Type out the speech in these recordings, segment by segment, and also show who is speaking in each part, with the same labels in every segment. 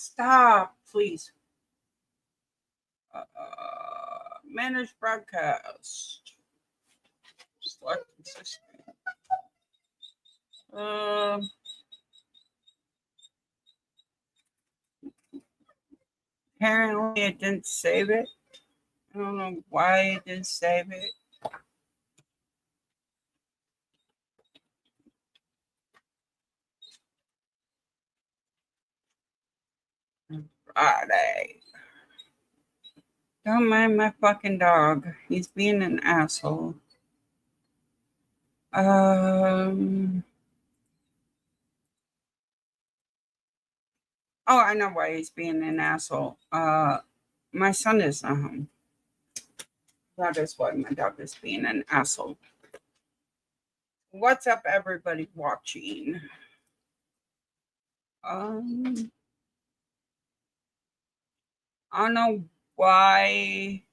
Speaker 1: Stop, please. Manage broadcast. Select consistent. Apparently it didn't save it. I don't know why it didn't save it. Friday. Don't mind my fucking dog. He's being an asshole. Oh, I know why he's being an asshole. My son is not home. That is why my dog is being an asshole. What's up, everybody watching? I don't know why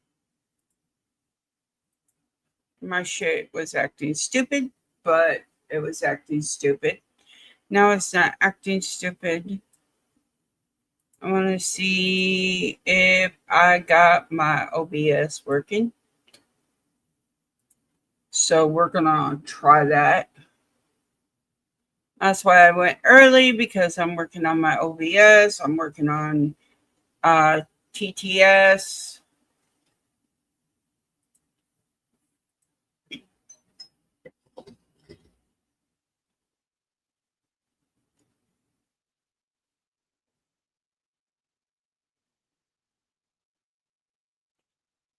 Speaker 1: my shit was acting stupid, but it was acting stupid. Now it's not acting stupid. I want to see if I got my OBS working. So we're going to try that. That's why I went early, because I'm working on my OBS. I'm working on TTS.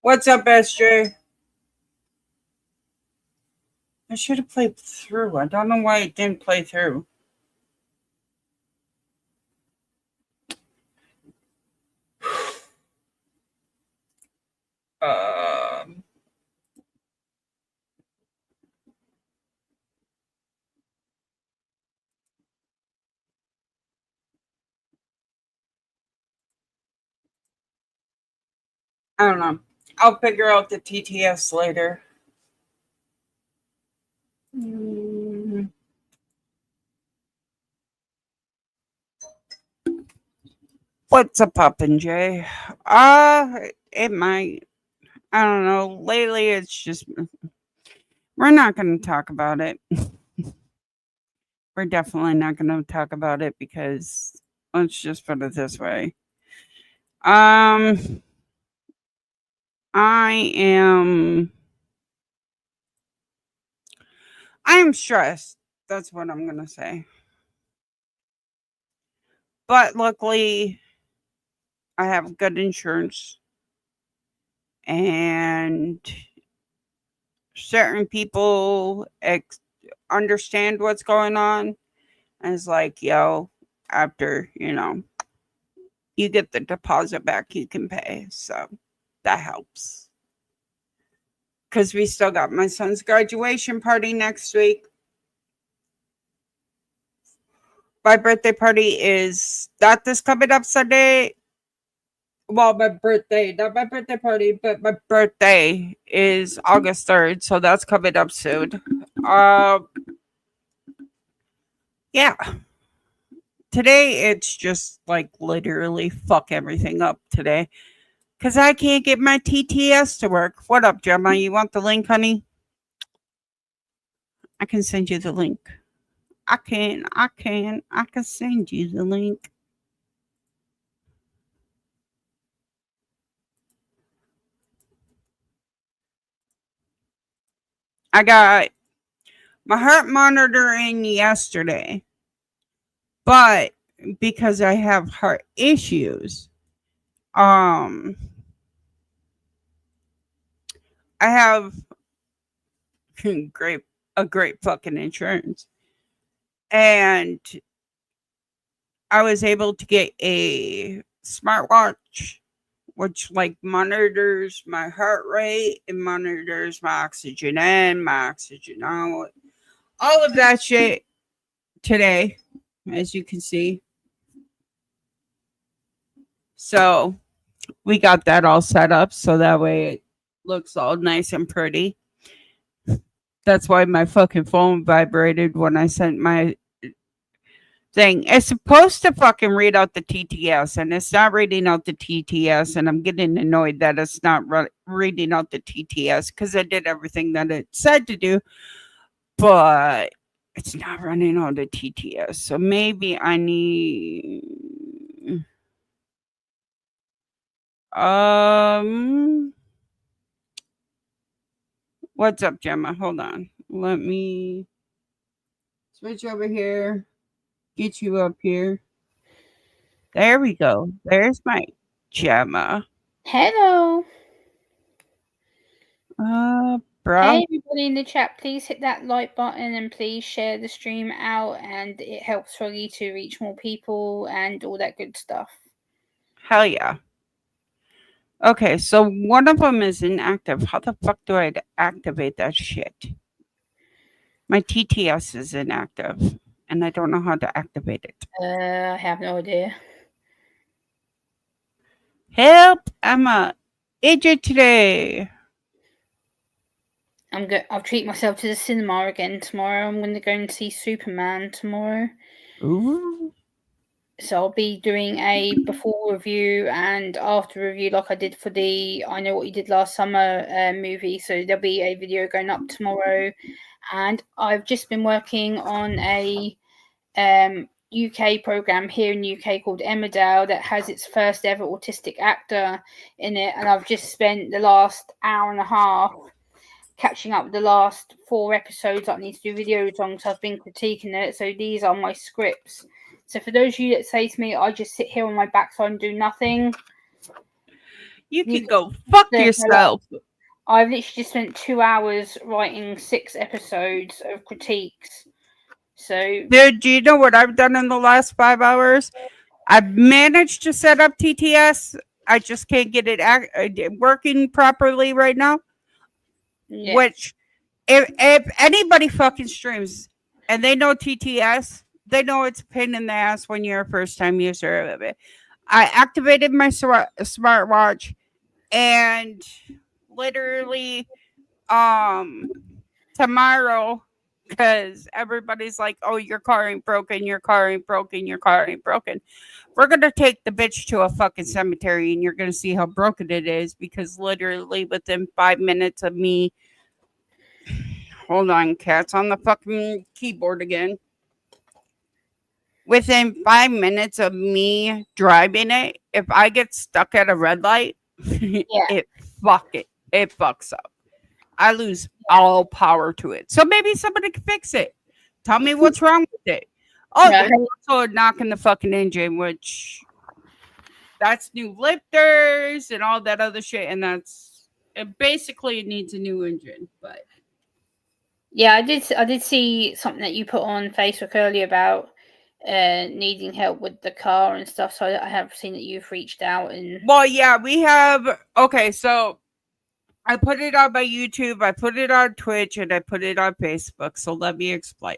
Speaker 1: What's up, SJ? I should have played through. I don't know why it didn't play through. I don't know. I'll figure out the TTS later. What's up, poppin', Jay? It might. I don't know. Lately, it's just. We're not going to talk about it. We're definitely not going to talk about it, because let's just put it this way. I am stressed. That's what I'm going to say. But luckily, I have good insurance. And certain people understand what's going on. And it's like, yo, after, you get the deposit back, you can pay. So that helps. Because we still got my son's graduation party next week. My birthday party is not this coming up Sunday. Well, not my birthday party, but my birthday is August 3rd. So that's coming up soon. Yeah. Today, it's just like literally fuck everything up today. Because I can't get my TTS to work. What up, Gemma? You want the link, honey? I can send you the link. I can send you the link. I got my heart monitor in yesterday. But because I have heart issues, I have a great fucking insurance. And I was able to get a smartwatch, which like monitors my heart rate and monitors my oxygen in, my oxygen out, all of that shit today, as you can see. So we got that all set up so that way it looks all nice and pretty. That's why my fucking phone vibrated when I sent my thing. It's supposed to fucking read out the TTS, and it's not reading out the TTS, and I'm getting annoyed that it's not reading out the TTS because I did everything that it said to do, but it's not running out the TTS. So maybe I need. What's up, Gemma? Hold on. Let me switch over here. Get you up here. There we go. There's my Gemma.
Speaker 2: Hello.
Speaker 1: Bro.
Speaker 2: Hey, everybody in the chat, please hit that like button and please share the stream out, and it helps Froggy to reach more people and all that good stuff.
Speaker 1: Hell yeah. Okay, so one of them is inactive. How the fuck do I activate that shit? My TTS is inactive, and I don't know how to activate it.
Speaker 2: I have no idea.
Speaker 1: Help! I'm a idiot today.
Speaker 2: I'll treat myself to the cinema again tomorrow. I'm going to go and see Superman tomorrow.
Speaker 1: Ooh.
Speaker 2: So I'll be doing a before review and after review like I did for the I Know What You Did Last Summer movie. So there'll be a video going up tomorrow. And I've just been working on a UK program here in UK called Emmerdale that has its first ever autistic actor in it. And I've just spent the last hour and a half catching up with the last 4 episodes that I need to do videos on because I've been critiquing it. So these are my scripts. So for those of you that say to me, I just sit here on my backside and do nothing.
Speaker 1: You can go fuck yourself.
Speaker 2: I've literally just spent 2 hours writing 6 episodes of critiques. So,
Speaker 1: dude, do you know what I've done in the last 5 hours? I've managed to set up TTS. I just can't get it working properly right now. Yeah. Which, if anybody fucking streams and they know TTS, they know it's a pain in the ass when you're a first time user of it. I activated my smartwatch and literally tomorrow, because everybody's like, oh, your car ain't broken, your car ain't broken, your car ain't broken. We're going to take the bitch to a fucking cemetery and you're going to see how broken it is, because literally within 5 minutes of me, hold on, cat's on the fucking keyboard again. Within 5 minutes of me driving it, if I get stuck at a red light, it fucks up. I lose all power to it. So maybe somebody can fix it. Tell me what's wrong with it. Oh, yeah. There's also a knock in the fucking engine, which that's new lifters and all that other shit, and basically it needs a new engine. But
Speaker 2: yeah, I did see something that you put on Facebook earlier about needing help with the car and stuff. So I have seen that you've reached out and.
Speaker 1: Well, yeah, we have. Okay, so I put it on my YouTube, I put it on Twitch, and I put it on Facebook. So let me explain.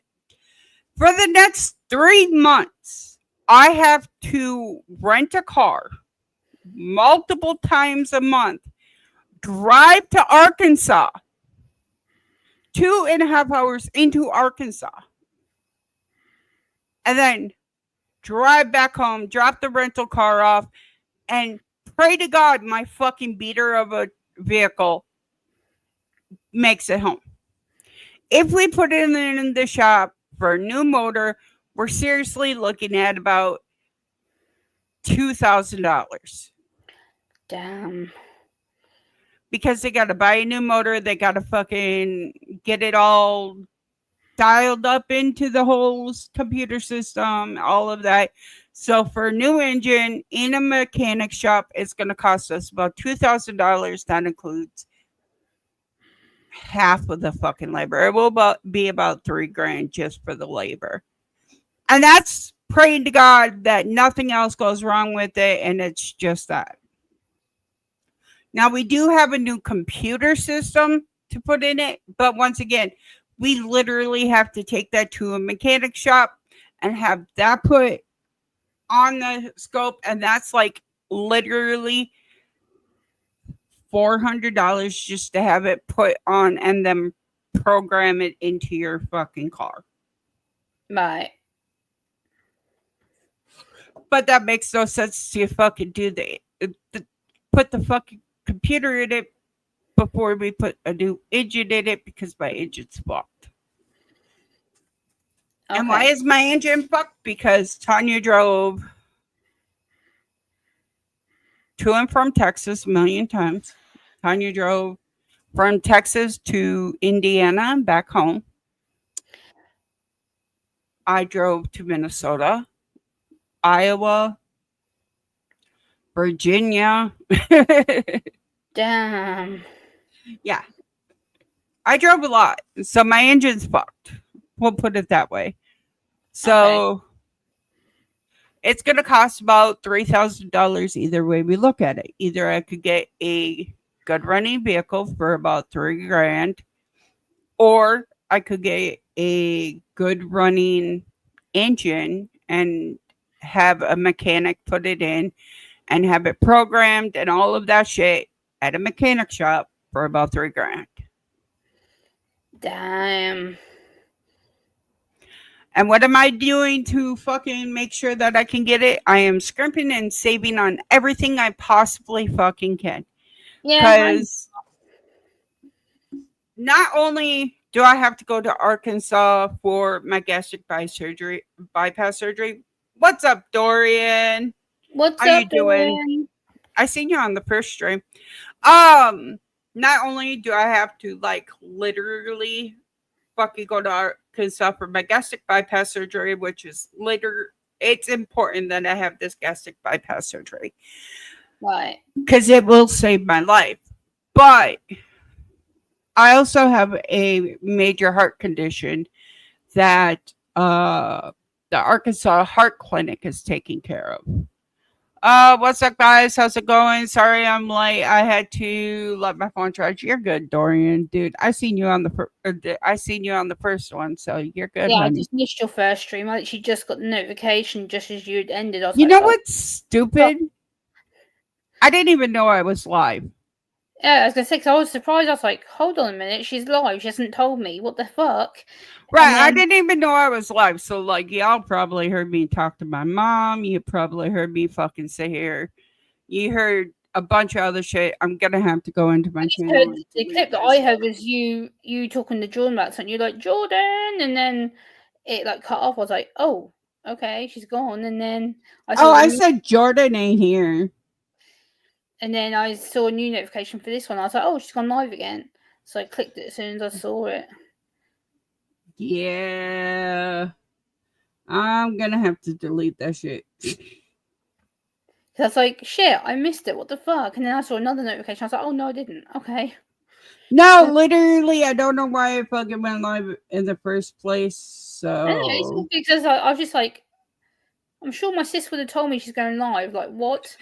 Speaker 1: For the next 3 months, I have to rent a car multiple times a month, drive to Arkansas, 2.5 hours into Arkansas, and then drive back home, drop the rental car off, and pray to God my fucking beater of a vehicle makes it home. If we put it in the shop for a new motor, we're seriously looking at about $2,000.
Speaker 2: Damn.
Speaker 1: Because they got to buy a new motor, they got to fucking get it all dialed up into the whole computer system, all of that. So for a new engine in a mechanic shop, it's going to cost us about $2,000. That includes half of the fucking labor. It will be about $3,000 just for the labor. And that's praying to God that nothing else goes wrong with it, and it's just that. Now, we do have a new computer system to put in it, but once again, we literally have to take that to a mechanic shop and have that put on the scope, and that's like literally $400 just to have it put on and then program it into your fucking car.
Speaker 2: Right.
Speaker 1: But that makes no sense to fucking do put the fucking computer in it before we put a new engine in it because my engine's fucked. And why
Speaker 2: Okay.
Speaker 1: is my engine fucked? Because Tanya drove to and from Texas a million times. Tanya drove from Texas to Indiana and back home. I drove to Minnesota, Iowa, Virginia.
Speaker 2: Damn.
Speaker 1: Yeah, I drove a lot. So my engine's fucked. We'll put it that way. So it's going to cost about $3,000 either way we look at it. Either I could get a good running vehicle for about $3,000, or I could get a good running engine and have a mechanic put it in and have it programmed and all of that shit at a mechanic shop for about $3,000.
Speaker 2: Damn.
Speaker 1: And what am I doing to fucking make sure that I can get it? I am scrimping and saving on everything I possibly fucking can.
Speaker 2: Yeah.
Speaker 1: Because not only do I have to go to Arkansas for my gastric bypass surgery. What's up, Dorian?
Speaker 2: What's
Speaker 1: How
Speaker 2: up,
Speaker 1: you doing?
Speaker 2: Dorian?
Speaker 1: I seen you on the first stream. Not only do I have to like literally fucking go to Arkansas for my gastric bypass surgery, which is later. It's important that I have this gastric bypass surgery
Speaker 2: Right.
Speaker 1: because it will save my life. But I also have a major heart condition that the Arkansas Heart Clinic is taking care of. What's up, guys? How's it going? Sorry, I'm late. I had to let my phone charge. You're good, Dorian, dude. I seen you on the first one, so you're good,
Speaker 2: Yeah, I
Speaker 1: honey.
Speaker 2: just missed your first stream. I literally just got the notification just as you had ended. I was
Speaker 1: You
Speaker 2: like,
Speaker 1: know
Speaker 2: oh.
Speaker 1: what's stupid? I didn't even know I was live.
Speaker 2: Yeah, I was gonna say, 'cause I was surprised. I was like, hold on a minute, she's live. She hasn't told me. What the fuck?
Speaker 1: Right, I
Speaker 2: then-
Speaker 1: didn't even know I was live. So, like, y'all probably heard me talk to my mom. You probably heard me fucking sit here. You heard a bunch of other shit. I'm gonna have to go into my channel.
Speaker 2: Heard the clip that I heard was you talking to Jordan about something. You're like, Jordan, and then it like cut off. I was like, oh, okay, she's gone. And then
Speaker 1: I said Jordan ain't here.
Speaker 2: And then I saw a new notification for this one. I was like, oh, she's gone live again. So I clicked it as soon as I saw it.
Speaker 1: Yeah. I'm gonna have to delete that shit.
Speaker 2: So I was like, shit, I missed it. What the fuck? And then I saw another notification. I was like, oh, no, I didn't. Okay.
Speaker 1: No, literally, I don't know why I fucking went live in the first place. So
Speaker 2: Anyway, it's all because I was just like, I'm sure my sis would have told me she's going live. Like, what?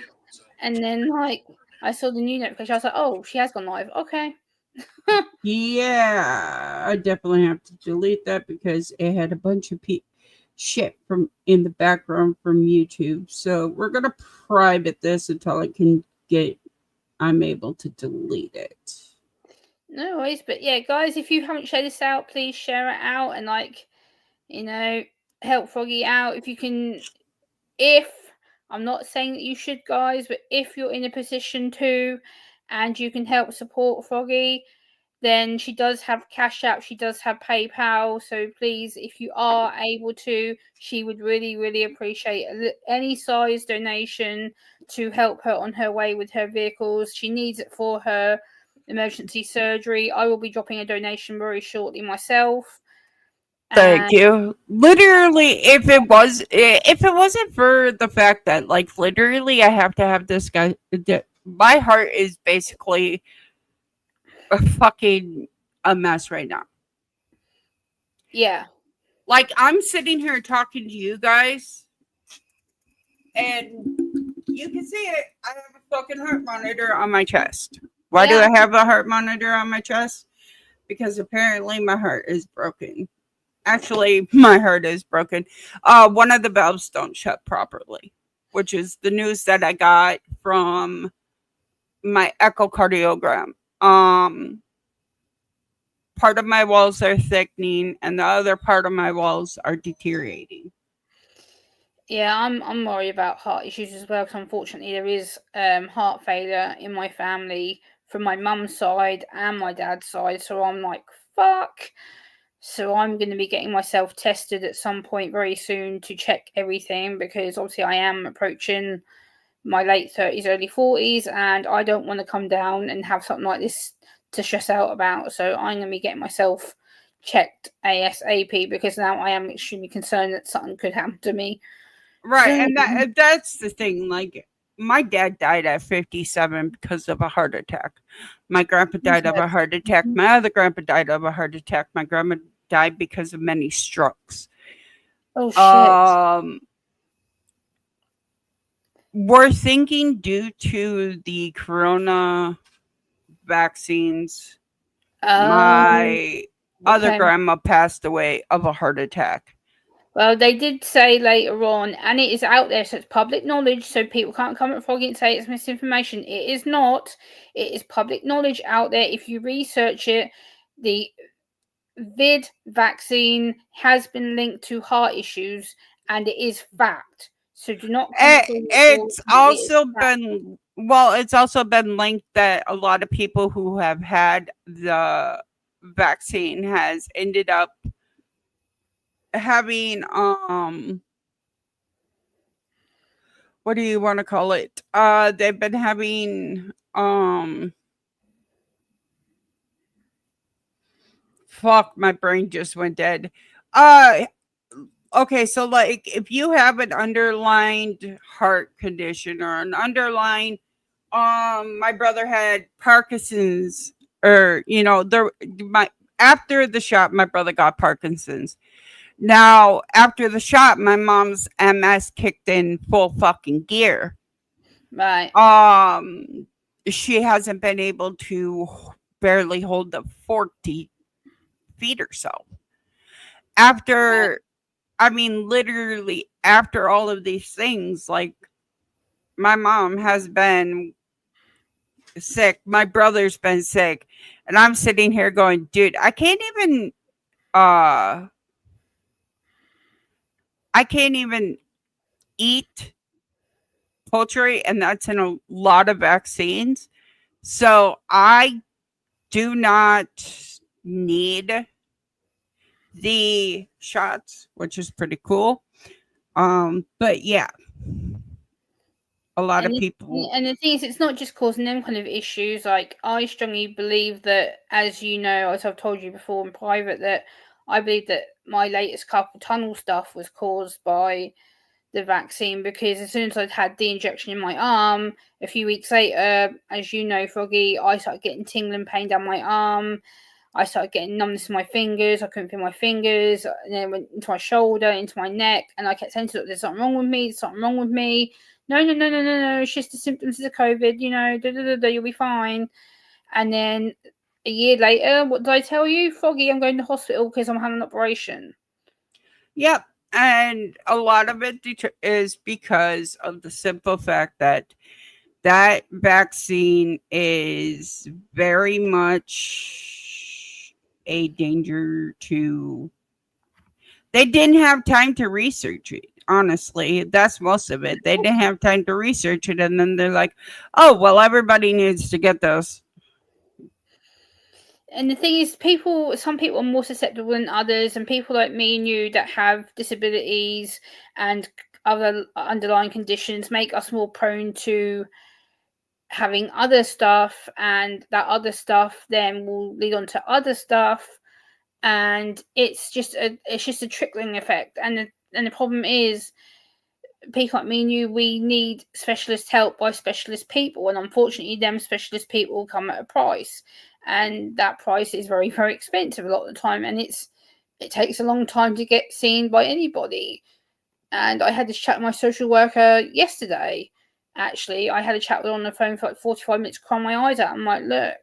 Speaker 2: And then, like, I saw the new notification. I was like, oh, she has gone live. Okay.
Speaker 1: Yeah, I definitely have to delete that because it had a bunch of shit from in the background from YouTube. So we're gonna private this until I'm able to delete it.
Speaker 2: No worries, but yeah, guys, if you haven't shared this out, please share it out and help Froggy out if you can. If I'm not saying that you should, guys, but if you're in a position to, and you can help support Froggy, then she does have Cash App, she does have PayPal. So please, if you are able to, she would really, really appreciate any size donation to help her on her way with her vehicles. She needs it for her emergency surgery. I will be dropping a donation very shortly myself.
Speaker 1: Thank you. Literally, if it wasn't for the fact that like literally I have to have this guy, my heart is basically a mess right now.
Speaker 2: Yeah.
Speaker 1: Like I'm sitting here talking to you guys, and you can see it. I have a fucking heart monitor on my chest. Why do I have a heart monitor on my chest? Because apparently my heart is broken. Actually, my heart is broken. One of the valves don't shut properly, which is the news that I got from my echocardiogram. Part of my walls are thickening and the other part of my walls are deteriorating.
Speaker 2: Yeah, I'm worried about heart issues as well, because unfortunately there is heart failure in my family from my mum's side and my dad's side. So I'm like, fuck. So I'm going to be getting myself tested at some point very soon to check everything, because obviously I am approaching my late 30s, early 40s, and I don't want to come down and have something like this to stress out about. So I'm going to be getting myself checked ASAP, because now I am extremely concerned that something could happen to me
Speaker 1: Right,
Speaker 2: soon.
Speaker 1: and that's the thing. Like, my dad died at 57 because of a heart attack. My grandpa died of a heart attack. My other grandpa died of a heart attack. My grandma died because of many strokes.
Speaker 2: Oh shit.
Speaker 1: We're thinking due to the corona vaccines, my other
Speaker 2: Okay.
Speaker 1: grandma passed away of a heart attack.
Speaker 2: Well, they did say later on, and it is out there, so it's public knowledge, so people can't come at Froggy and say it's misinformation. It is not. It is public knowledge out there. If you research it, the vid vaccine has been linked to heart issues, and it is fact. So do not come at Froggy or
Speaker 1: It's
Speaker 2: it is
Speaker 1: also
Speaker 2: fact.
Speaker 1: been it's also been linked that a lot of people who have had the vaccine has ended up having what do you want to call it? They've been having fuck, my brain just went dead. Uh okay, so like if you have an underlined heart condition or an underlying my brother had Parkinson's, or there my after the shot my brother got Parkinson's. Now, after the shot, my mom's MS kicked in full fucking gear.
Speaker 2: Right.
Speaker 1: She hasn't been able to barely hold the 40 feet or so. After, I mean, literally after all of these things, like my mom has been sick, my brother's been sick, and I'm sitting here going, dude, uh, I can't even eat poultry, and that's in a lot of vaccines. So I do not need the shots, which is pretty cool. But yeah, a lot of people.
Speaker 2: And the thing is, it's not just causing them kind of issues. Like, I strongly believe that, as you know, as I've told you before in private, that I believe that my latest carpal tunnel stuff was caused by the vaccine, because as soon as I'd had the injection in my arm, a few weeks later, as you know, Froggy, I started getting tingling pain down my arm. I started getting numbness in my fingers. I couldn't feel my fingers. And then it went into my shoulder, into my neck. And I kept saying to them, there's something wrong with me. There's something wrong with me. No, no, no, no, no, no. It's just the symptoms of the COVID. You'll be fine. And then a year later, what did I tell you? Froggy, I'm going to hospital because I'm having an operation.
Speaker 1: Yep. And a lot of it is because of the simple fact that vaccine is very much a danger to. They didn't have time to research it. Honestly, that's most of it. They didn't have time to research it, and then they're like, "Oh, well, everybody needs to get this."
Speaker 2: And the thing is, some people are more susceptible than others, and people like me and you that have disabilities and other underlying conditions make us more prone to having other stuff, and that other stuff then will lead on to other stuff, and it's just a trickling effect. And the problem is, people like me and you, we need specialist help by specialist people, and unfortunately them specialist people come at a price, and that price is very, very expensive a lot of the time, and it takes a long time to get seen by anybody. And I had this chat with my social worker yesterday. Actually, I had a chat with her on the phone for like 45 minutes, crying my eyes out. I'm like, look,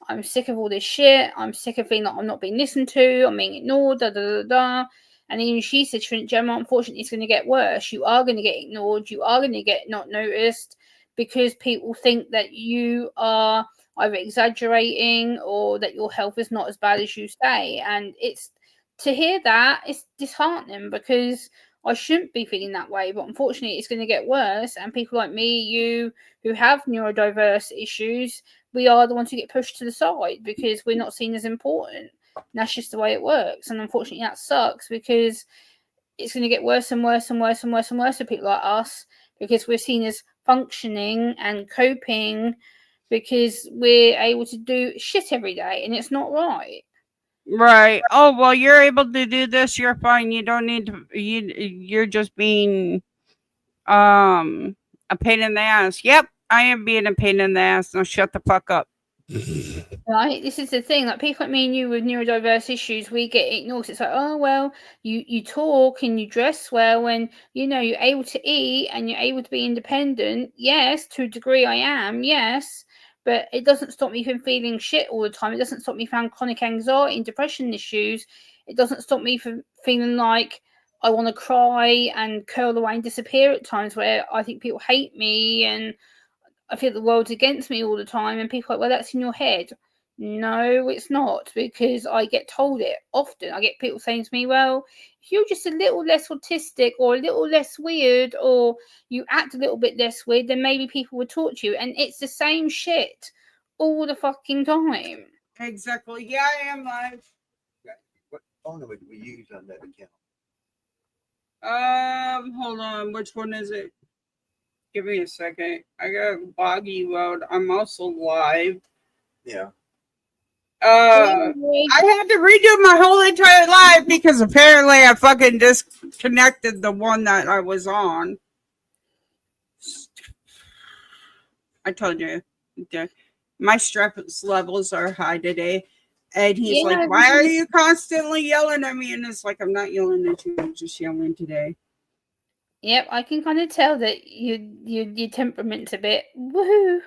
Speaker 2: I'm sick of all this shit. I'm sick of feeling like I'm not being listened to. I'm being ignored. Da da da da. And even she said, Gemma, unfortunately, it's going to get worse. You are going to get ignored. You are going to get not noticed, because people think that you are either exaggerating or that your health is not as bad as you say. And it's to hear that, it's disheartening, because I shouldn't be feeling that way, but unfortunately, it's going to get worse. And people like me, you, who have neurodiverse issues, we are the ones who get pushed to the side because we're not seen as important. And that's just the way it works. And unfortunately, that sucks because it's going to get worse and worse and worse and worse and worse for people like us because we're seen as functioning and coping because we're able to do shit every day, and it's not right.
Speaker 1: Right. Oh, well, you're able to do this. You're fine. You don't need to. You're just being a pain in the ass. Yep, I am being a pain in the ass. Now shut the fuck up.
Speaker 2: Right, this is the thing. Like people like me and you with neurodiverse issues, we get ignored. It's like, oh well, you talk and you dress well, and you're able to eat and you're able to be independent. Yes, to a degree, I am. Yes, but it doesn't stop me from feeling shit all the time. It doesn't stop me from chronic anxiety and depression issues. It doesn't stop me from feeling like I want to cry and curl away and disappear at times where I think people hate me and I feel the world's against me all the time. And people are like, well, that's in your head. No, it's not, because I get told it often. I get people saying to me, well, if you're just a little less autistic or a little less weird or you act a little bit less weird, then maybe people would talk to you. And it's the same shit all the fucking time.
Speaker 1: Exactly. Yeah, I am live.
Speaker 3: What phone number do we use on that account?
Speaker 1: Hold on. Which one is it? Give me a second. I got a boggy load. I'm also live.
Speaker 3: Yeah.
Speaker 1: I had to redo my whole entire live because apparently I fucking disconnected the one that I was on. I told you. My stress levels are high today. And he's like, why are you constantly yelling at me? And it's like, I'm not yelling at you. I'm just yelling today.
Speaker 2: Yep, I can kind of tell that your temperament's a bit woohoo.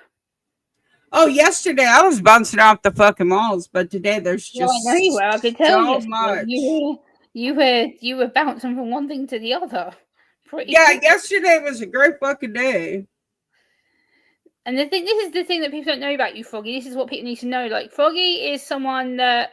Speaker 1: Oh, yesterday I was bouncing off the fucking walls, but today there's just
Speaker 2: I know you were. I could tell
Speaker 1: so much.
Speaker 2: You were bouncing from one thing to the other.
Speaker 1: Yesterday was a great fucking day.
Speaker 2: And this is the thing that people don't know about you, Froggy. This is what people need to know. Like, Froggy is someone that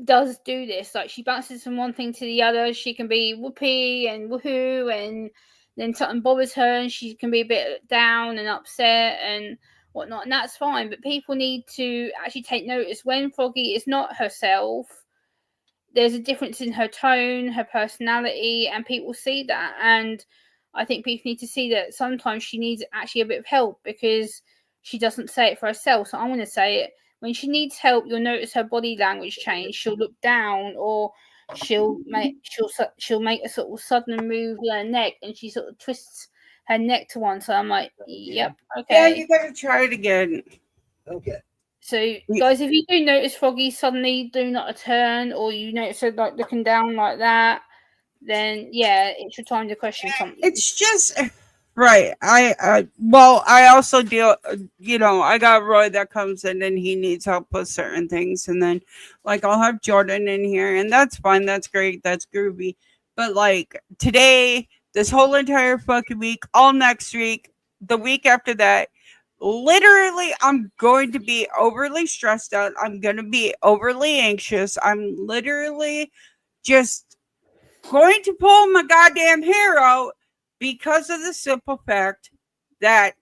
Speaker 2: does do this. Like, she bounces from one thing to the other. She can be whoopee and woohoo, and then something bothers her, and she can be a bit down and upset and whatnot, and that's fine. But people need to actually take notice when Froggy is not herself. There's a difference in her tone, her personality, and people see that. And I think people need to see that sometimes she needs actually a bit of help because she doesn't say it for herself. So I'm going to say it. When she needs help, you'll notice her body language change. She'll look down, or she'll make a sort of sudden move with her neck, and she sort of twists her neck to one. So I'm like, yep, okay.
Speaker 1: Yeah, you gotta try it again.
Speaker 3: Okay.
Speaker 2: So, guys, if you do notice Froggy suddenly doing not a turn, or you notice her like looking down like that, then yeah, it's your time to question something.
Speaker 1: It's just right. I also deal. I got Roy that comes in and he needs help with certain things, and then like I'll have Jordan in here, and that's fine. That's great. That's groovy. But like today, this whole entire fucking week, all next week, the week after that. Literally, I'm going to be overly stressed out. I'm going to be overly anxious. I'm literally just going to pull my goddamn hair out because of the simple fact that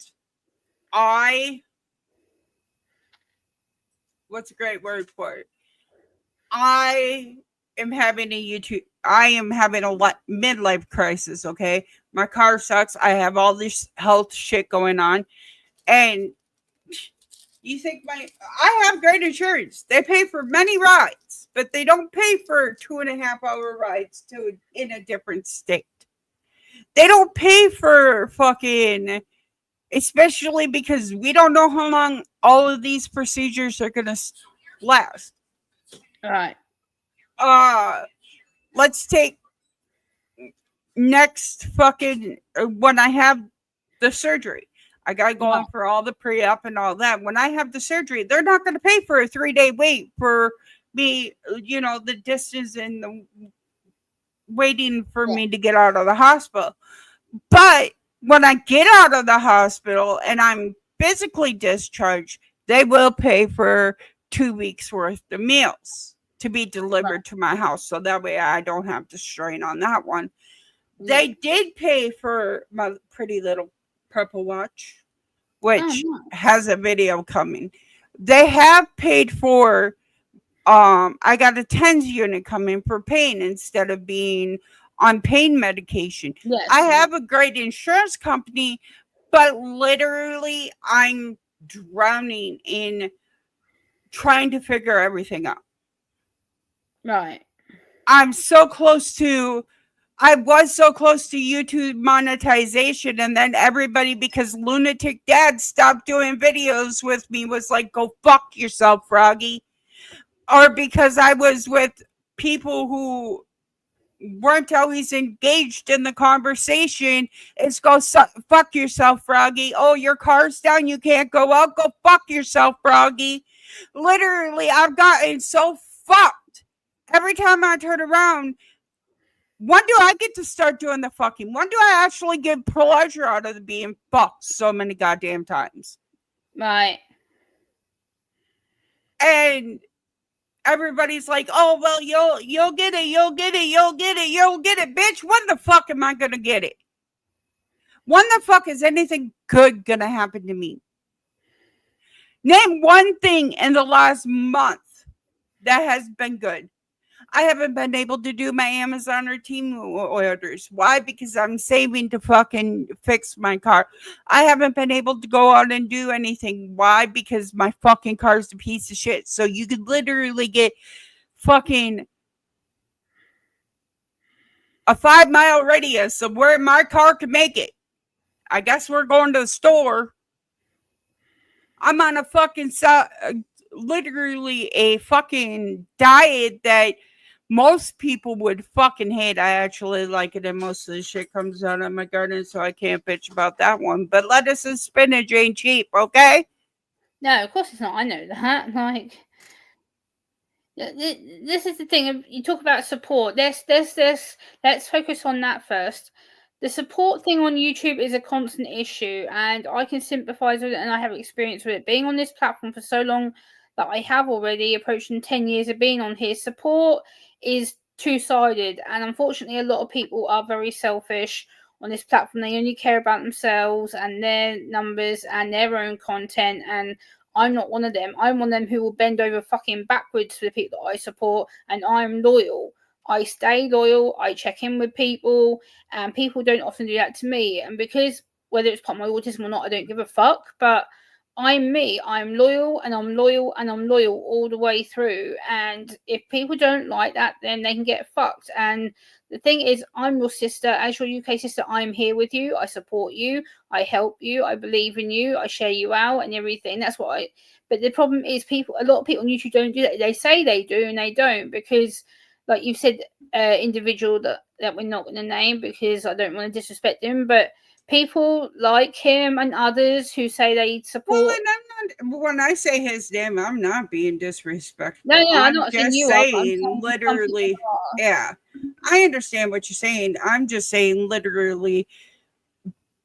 Speaker 1: what's a great word for it? I am having a midlife crisis, okay? My car sucks. I have all this health shit going on. And you think I have great insurance. They pay for many rides, but they don't pay for 2.5-hour rides in a different state. They don't pay for fucking, especially because we don't know how long all of these procedures are gonna last.
Speaker 2: All right.
Speaker 1: Let's take next fucking when I have the surgery. I got to go on for all the pre-op and all that. When I have the surgery, they're not going to pay for a 3-day wait for me, the distance and the waiting for me to get out of the hospital. But when I get out of the hospital and I'm physically discharged, they will pay for 2 weeks worth of meals to be delivered to my house. So that way I don't have to strain on that one. They did pay for my pretty little purple watch, which
Speaker 2: nice.
Speaker 1: has a video coming. They have paid for I got a TENS unit coming for pain instead of being on pain medication.
Speaker 2: Yes.
Speaker 1: I have a great insurance company, but literally I'm drowning in trying to figure everything out.
Speaker 2: Right.
Speaker 1: I'm so close to I was so close to YouTube monetization, and then everybody, because Lunatic Dad stopped doing videos with me, was like, go fuck yourself, Froggy. Or because I was with people who weren't always engaged in the conversation, it's go fuck yourself, Froggy. Oh, your car's down, you can't go out, go fuck yourself, Froggy. Literally, I've gotten so fucked. Every time I turn around, when do I get to start doing the fucking? When do I actually get pleasure out of being fucked so many goddamn times?
Speaker 2: Right.
Speaker 1: And everybody's like, oh, well, you'll get it, you'll get it, you'll get it, you'll get it. Bitch, when the fuck am I gonna get it? When the fuck is anything good gonna happen to me? Name one thing in the last month that has been good. I haven't been able to do my Amazon or Temu orders. Why? Because I'm saving to fucking fix my car. I haven't been able to go out and do anything. Why? Because my fucking car is a piece of shit. So you could literally get fucking a 5-mile radius of where my car could make it. I guess we're going to the store. I'm on a fucking literally a fucking diet that most people would fucking hate. I actually like it, and most of the shit comes out of my garden, so I can't bitch about that one. But lettuce and spinach ain't cheap, okay?
Speaker 2: No, of course it's not. I know that. Like, this is the thing. You talk about support. Let's focus on that first. The support thing on YouTube is a constant issue, and I can sympathize with it, and I have experience with it. Being on this platform for so long that I have already, approaching 10 years of being on here, support is two-sided, and unfortunately a lot of people are very selfish on this platform. They only care about themselves and their numbers and their own content, and I'm not one of them. I'm one of them who will bend over fucking backwards for the people that I support, and I'm loyal. I stay loyal, I check in with people, and people don't often do that to me. And because whether it's part of my autism or not, I don't give a fuck, but I'm me. I'm loyal and I'm loyal and I'm loyal all the way through. And if people don't like that, then they can get fucked. And the thing is, I'm your sister. As your UK sister, I'm here with you. I support you. I help you. I believe in you. I share you out and everything. That's what I. But the problem is, a lot of people on YouTube don't do that. They say they do and they don't, because, like you've said, individual that we're not going to name because I don't want to disrespect him, but people like him and others who say they support.
Speaker 1: Well, and I'm not. When I say his name, I'm not being disrespectful.
Speaker 2: No, I'm
Speaker 1: I'm
Speaker 2: not saying
Speaker 1: just
Speaker 2: you are.
Speaker 1: saying, literally. Yeah, I understand what you're saying. I'm just saying, literally,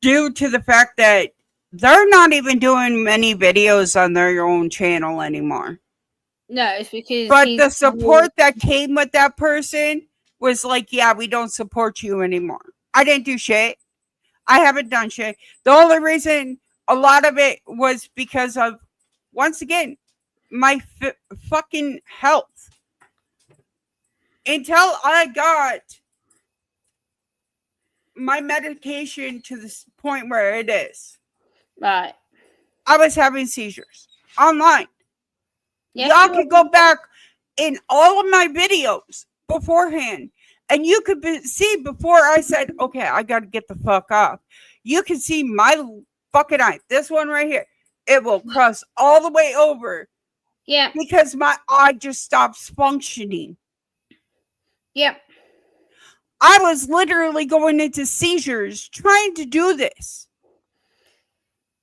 Speaker 1: due to the fact that they're not even doing many videos on their own channel anymore.
Speaker 2: No, it's because.
Speaker 1: But the support that came with that person was like, yeah, we don't support you anymore. I didn't do shit. I haven't done shit. The only reason a lot of it was because of, once again, my fucking health. Until I got my medication to the point where it is.
Speaker 2: Right.
Speaker 1: I was having seizures online.
Speaker 2: Yes,
Speaker 1: Y'all can go back in all of my videos beforehand. And you could see before I said, okay, I got to get the fuck off. You can see my fucking eye. This one right here. It will cross all the way over.
Speaker 2: Yeah.
Speaker 1: Because my eye just stops functioning.
Speaker 2: Yep.
Speaker 1: I was literally going into seizures trying to do this.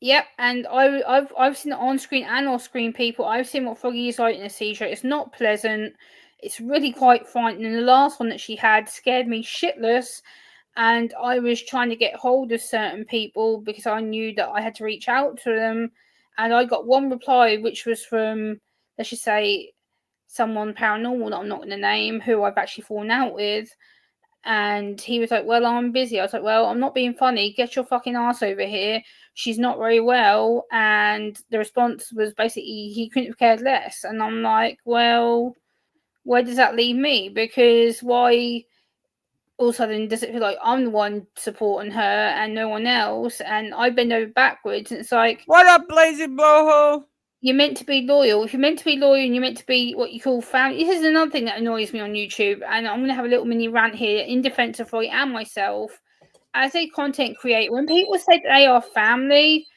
Speaker 2: Yep, and I've seen it on screen and off screen. People, I've seen what Froggy is like in a seizure. It's not pleasant. It's really quite frightening. The last one that she had scared me shitless, and I was trying to get hold of certain people because I knew that I had to reach out to them, and I got one reply, which was from, let's just say, someone paranormal that I'm not going to name, who I've actually fallen out with. And he was like, well, I'm busy. I was like, well, I'm not being funny. Get your fucking ass over here. She's not very well. And the response was basically he couldn't have cared less. And I'm like, well, where does that leave me? Because why all of a sudden does it feel like I'm the one supporting her and no one else? And I bend over backwards, and it's like,
Speaker 1: What up, Blazing Blowhole?
Speaker 2: you're meant to be loyal. If you're meant to be loyal and you're meant to be what you call family, this is another thing that annoys me on YouTube. And I'm going to have a little mini rant here in defense of Roy and myself. As a content creator, when people say that they are family,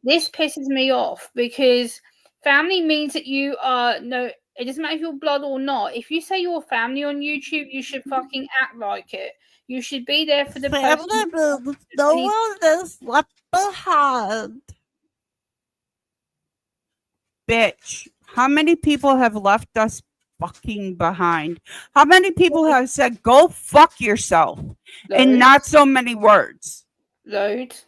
Speaker 2: this pisses me off, because family means that you are it doesn't matter if you're blood or not. If you say you're family on YouTube, you should fucking act like it. You should be there for the person.
Speaker 1: No one is left behind. Bitch, how many people have left us fucking behind? How many people have said, go fuck yourself? In not so many words.
Speaker 2: Loads.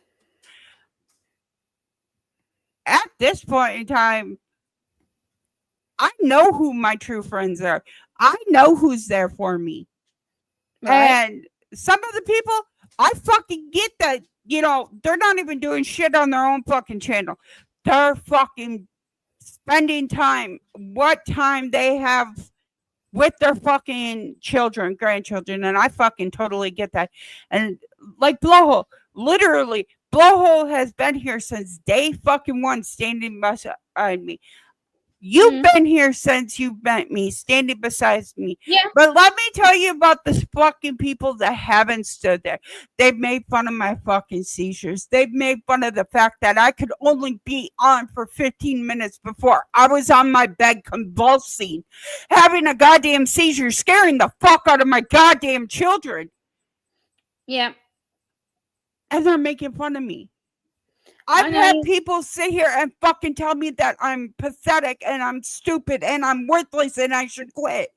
Speaker 1: At this point in time, I know who my true friends are. I know who's there for me.
Speaker 2: Right?
Speaker 1: And some of the people, I fucking get that, they're not even doing shit on their own fucking channel. They're fucking spending time, what time they have with their fucking children, grandchildren, and I fucking totally get that. And like Blowhole, literally, Blowhole has been here since day fucking one, standing beside me. You've been here since you've met me, standing beside me.
Speaker 2: Yeah.
Speaker 1: But let me tell you about the fucking people that haven't stood there. They've made fun of my fucking seizures. They've made fun of the fact that I could only be on for 15 minutes before I was on my bed convulsing, having a goddamn seizure, scaring the fuck out of my goddamn children.
Speaker 2: Yeah.
Speaker 1: And they're making fun of me. I've had people sit here and fucking tell me that I'm pathetic and I'm stupid and I'm worthless and I should quit.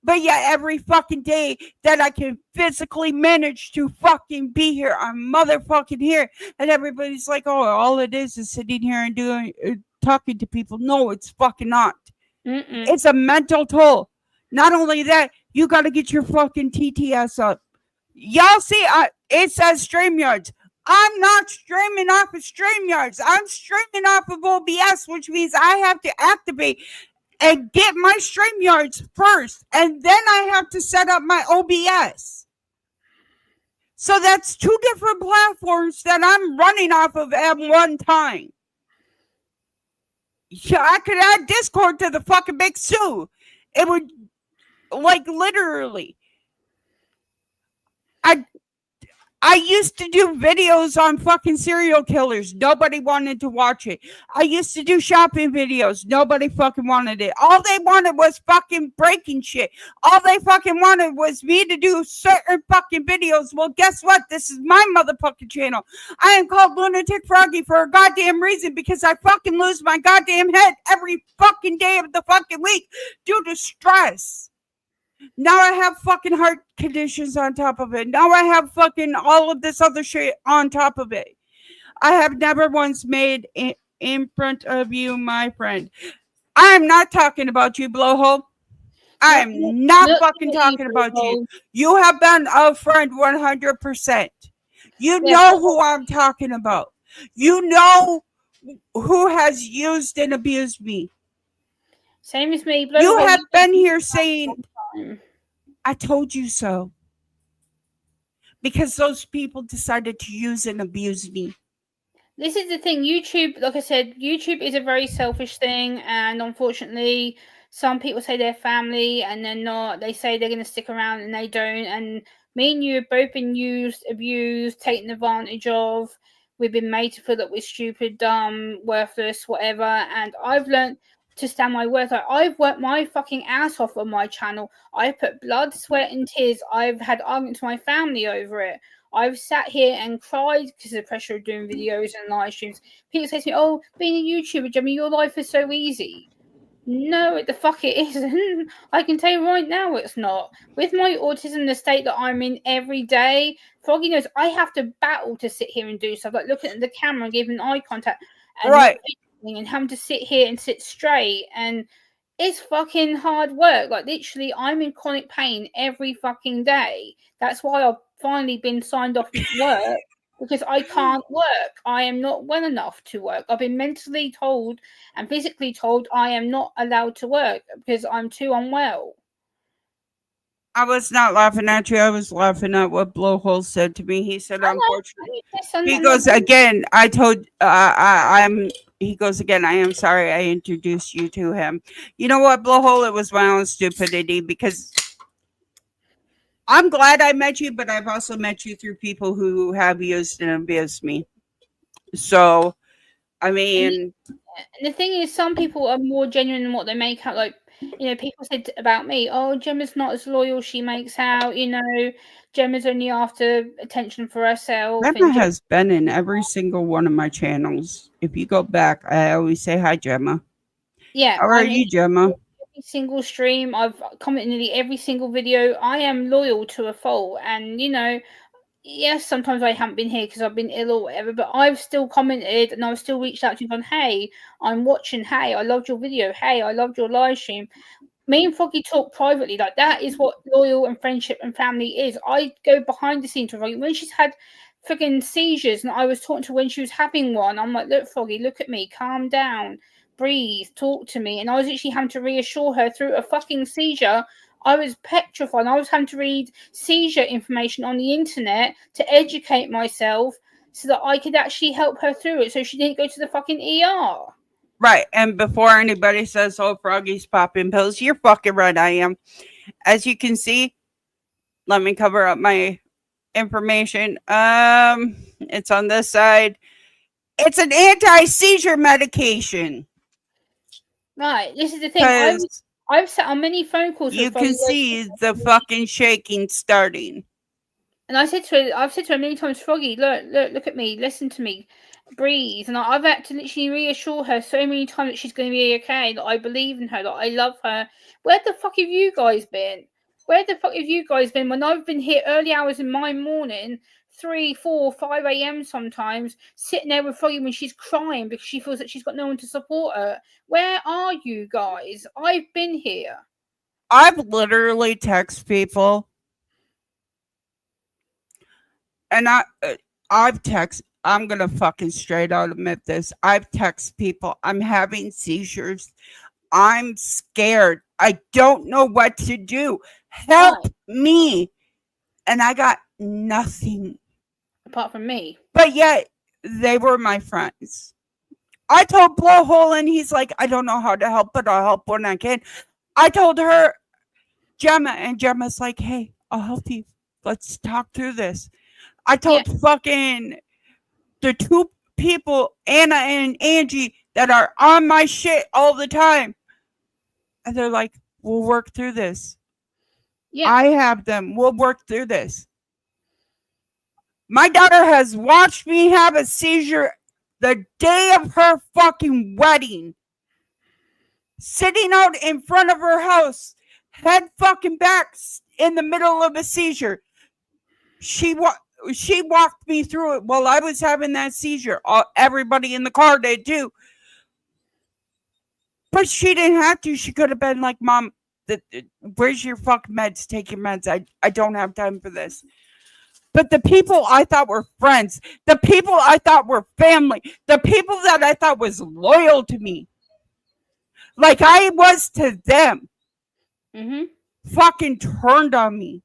Speaker 1: But yet every fucking day that I can physically manage to fucking be here, I'm motherfucking here. And everybody's like, oh, all it is sitting here and talking to people. No, it's fucking not. It's a mental toll. Not only that, you got to get your fucking TTS up. Y'all see, it says StreamYards. I'm not streaming off of StreamYards. I'm streaming off of OBS, which means I have to activate and get my StreamYards first. And then I have to set up my OBS. So that's two different platforms that I'm running off of at one time. Yeah, I could add Discord to the fucking Big Sue. It would, like, literally. I used to do videos on fucking serial killers. Nobody wanted to watch it. I used to do shopping videos. Nobody fucking wanted it. All they wanted was fucking breaking shit. All they fucking wanted was me to do certain fucking videos. Well, guess what? This is my motherfucking channel. I am called Lunatic Froggy for a goddamn reason, because I fucking lose my goddamn head every fucking day of the fucking week due to stress. Now I have fucking heart conditions on top of it. Now I have fucking all of this other shit on top of it. I have never once made it in front of you, my friend. I am not talking about you, Blowhole. I am not fucking talking about you. You have been a friend 100%. You know who I'm talking about. You know who has used and abused me.
Speaker 2: Same as me.
Speaker 1: You have been here saying, I told you so. Because those people decided to use and abuse me.
Speaker 2: This is the thing. YouTube, like I said, YouTube is a very selfish thing. And unfortunately, some people say they're family and they're not. They say they're going to stick around and they don't. And me and you have both been used, abused, taken advantage of. We've been made to feel that we're stupid, dumb, worthless, whatever. And I've learned to stand my worth. Like, I've worked my fucking ass off on my channel. I've put blood, sweat, and tears. I've had arguments with my family over it. I've sat here and cried because of the pressure of doing videos and live streams. People say to me, oh, being a YouTuber, Jimmy, your life is so easy. No, the fuck it isn't. I can tell you right now it's not. With my autism, the state that I'm in every day, Froggy knows I have to battle to sit here and do stuff. Like looking at the camera and giving eye contact. And
Speaker 1: right.
Speaker 2: And having to sit here and sit straight. And it's fucking hard work. Like, literally, I'm in chronic pain every fucking day. That's why I've finally been signed off work, because I can't work. I am not well enough to work. I've been mentally told and physically told I am not allowed to work because I'm too unwell.
Speaker 1: I was not laughing at you. I was laughing at what Blowhole said to me. He said,
Speaker 2: I know.
Speaker 1: unfortunately,
Speaker 2: Listen,
Speaker 1: he
Speaker 2: I'm
Speaker 1: goes
Speaker 2: not-
Speaker 1: again. He goes again. I am sorry I introduced you to him. You know what, Blowhole? It was my own stupidity because I'm glad I met you, but I've also met you through people who have used and abused me. So, I mean,
Speaker 2: And the thing is, some people are more genuine than what they make out. Like, you know, people said about me, "Oh, Gemma's not as loyal she makes out." You know, Gemma's only after attention for herself.
Speaker 1: Gemma
Speaker 2: And
Speaker 1: has been in every single one of my channels. If you go back, I always say hi, Gemma.
Speaker 2: yeah,
Speaker 1: How are you, Gemma?
Speaker 2: every single stream, I've commented nearly every single video. I am loyal to a fault, and you know, yes, sometimes I haven't been here because I've been ill or whatever, but I've still commented and I've still reached out to you and gone, "Hey, I'm watching. Hey, I loved your video. Hey, I loved your live stream." Me and Froggy talk privately. Like, that is what loyal and friendship and family is. I go behind the scenes with Froggy. When she's had freaking seizures and I was talking to her when she was having one, I'm like, "Look, Froggy, look at me. Calm down. Breathe. Talk to me." And I was actually having to reassure her through a fucking seizure. I was petrified. I was having to read seizure information on the internet to educate myself so that I could actually help her through it so she didn't go to the fucking ER.
Speaker 1: Right. And before anybody says, oh, Froggy's popping pills, you're fucking right. I am. As you can see, let me cover up my information. It's on this side. It's an anti-seizure medication.
Speaker 2: Right. This is the thing.
Speaker 1: Because
Speaker 2: I've sat on many phone calls.
Speaker 1: you
Speaker 2: with
Speaker 1: can
Speaker 2: Froggy where
Speaker 1: see the fucking shaking starting.
Speaker 2: And I've said to her many times, "Froggy, look at me, listen to me, breathe." And I've had to literally reassure her so many times that she's going to be okay, that I believe in her, that I love her. Where the fuck have you guys been? Where the fuck have you guys been when I've been here early hours in my morning, 3, 4, 5 a.m. sometimes, sitting there with Froggy when she's crying because she feels that she's got no one to support her? Where are you guys? I've been here.
Speaker 1: I've literally text people. And I'm gonna fucking straight out admit this. I've texted people. I'm having seizures. I'm scared. I don't know what to do. Help me. And I got nothing.
Speaker 2: Apart from me.
Speaker 1: But yet they were my friends. I told Blowhole and he's like, I don't know how to help, but I'll help when I can. I told her, Gemma, and Gemma's like, hey, I'll help you. Let's talk through this. I told fucking the two people, Anna and Angie, that are on my shit all the time. And they're like, we'll work through this.
Speaker 2: Yeah.
Speaker 1: I have them. We'll work through this. My daughter has watched me have a seizure the day of her fucking wedding. Sitting out in front of her house, head fucking back in the middle of a seizure. She walked me through it while I was having that seizure. Everybody in the car did too. But she didn't have to. She could have been like, Mom, where's your fucking meds? Take your meds. I don't have time for this. But the people I thought were friends, the people I thought were family, the people that I thought was loyal to me, like I was to them, fucking turned on me.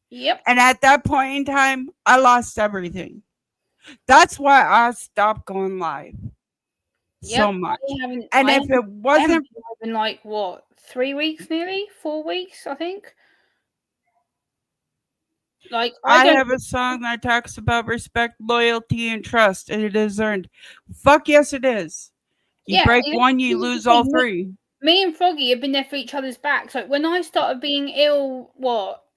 Speaker 2: Yep.
Speaker 1: And at that point in time, I lost everything. That's why I stopped going live so much. And if it wasn't
Speaker 2: been like what, 3 weeks, nearly 4 weeks, I think. Like
Speaker 1: I have a song that talks about respect, loyalty, and trust, and it is earned. Fuck yes, it is. You break one, you lose all three.
Speaker 2: Me and Froggy have been there for each other's backs. Like when I started being ill,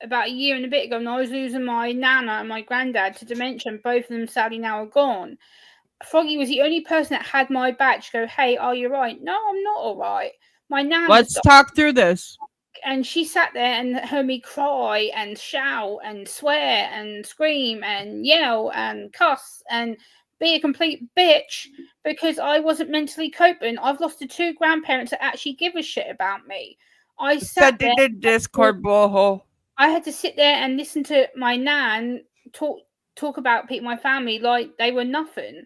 Speaker 2: about a year and a bit ago, and I was losing my nana and my granddad to dementia, and both of them sadly now are gone. Froggy was the only person that had my back to go, hey, are you right? No, I'm not all right. My nana.
Speaker 1: Let's talk through this.
Speaker 2: And she sat there and heard me cry and shout and swear and scream and yell and cuss and be a complete bitch because I wasn't mentally coping. I've lost the 2 grandparents that actually give a shit about me. I sat
Speaker 1: Send it
Speaker 2: there.
Speaker 1: in Discord, blowhole.
Speaker 2: I had to sit there and listen to my nan talk about people, my family, like they were nothing.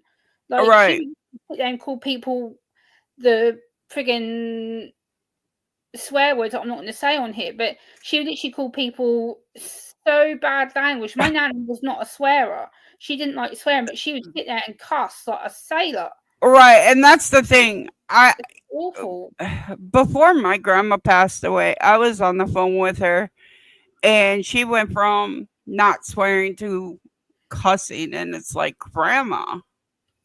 Speaker 2: Like
Speaker 1: Right.
Speaker 2: she would sit there and call people the friggin' swear words that I'm not going to say on here, but she would literally call people so bad language. My nan was not a swearer. She didn't like swearing, but she would sit there and cuss like a sailor.
Speaker 1: Right, and that's the thing.
Speaker 2: Awful.
Speaker 1: Before my grandma passed away, I was on the phone with her, and she went from not swearing to cussing, and it's like, Grandma,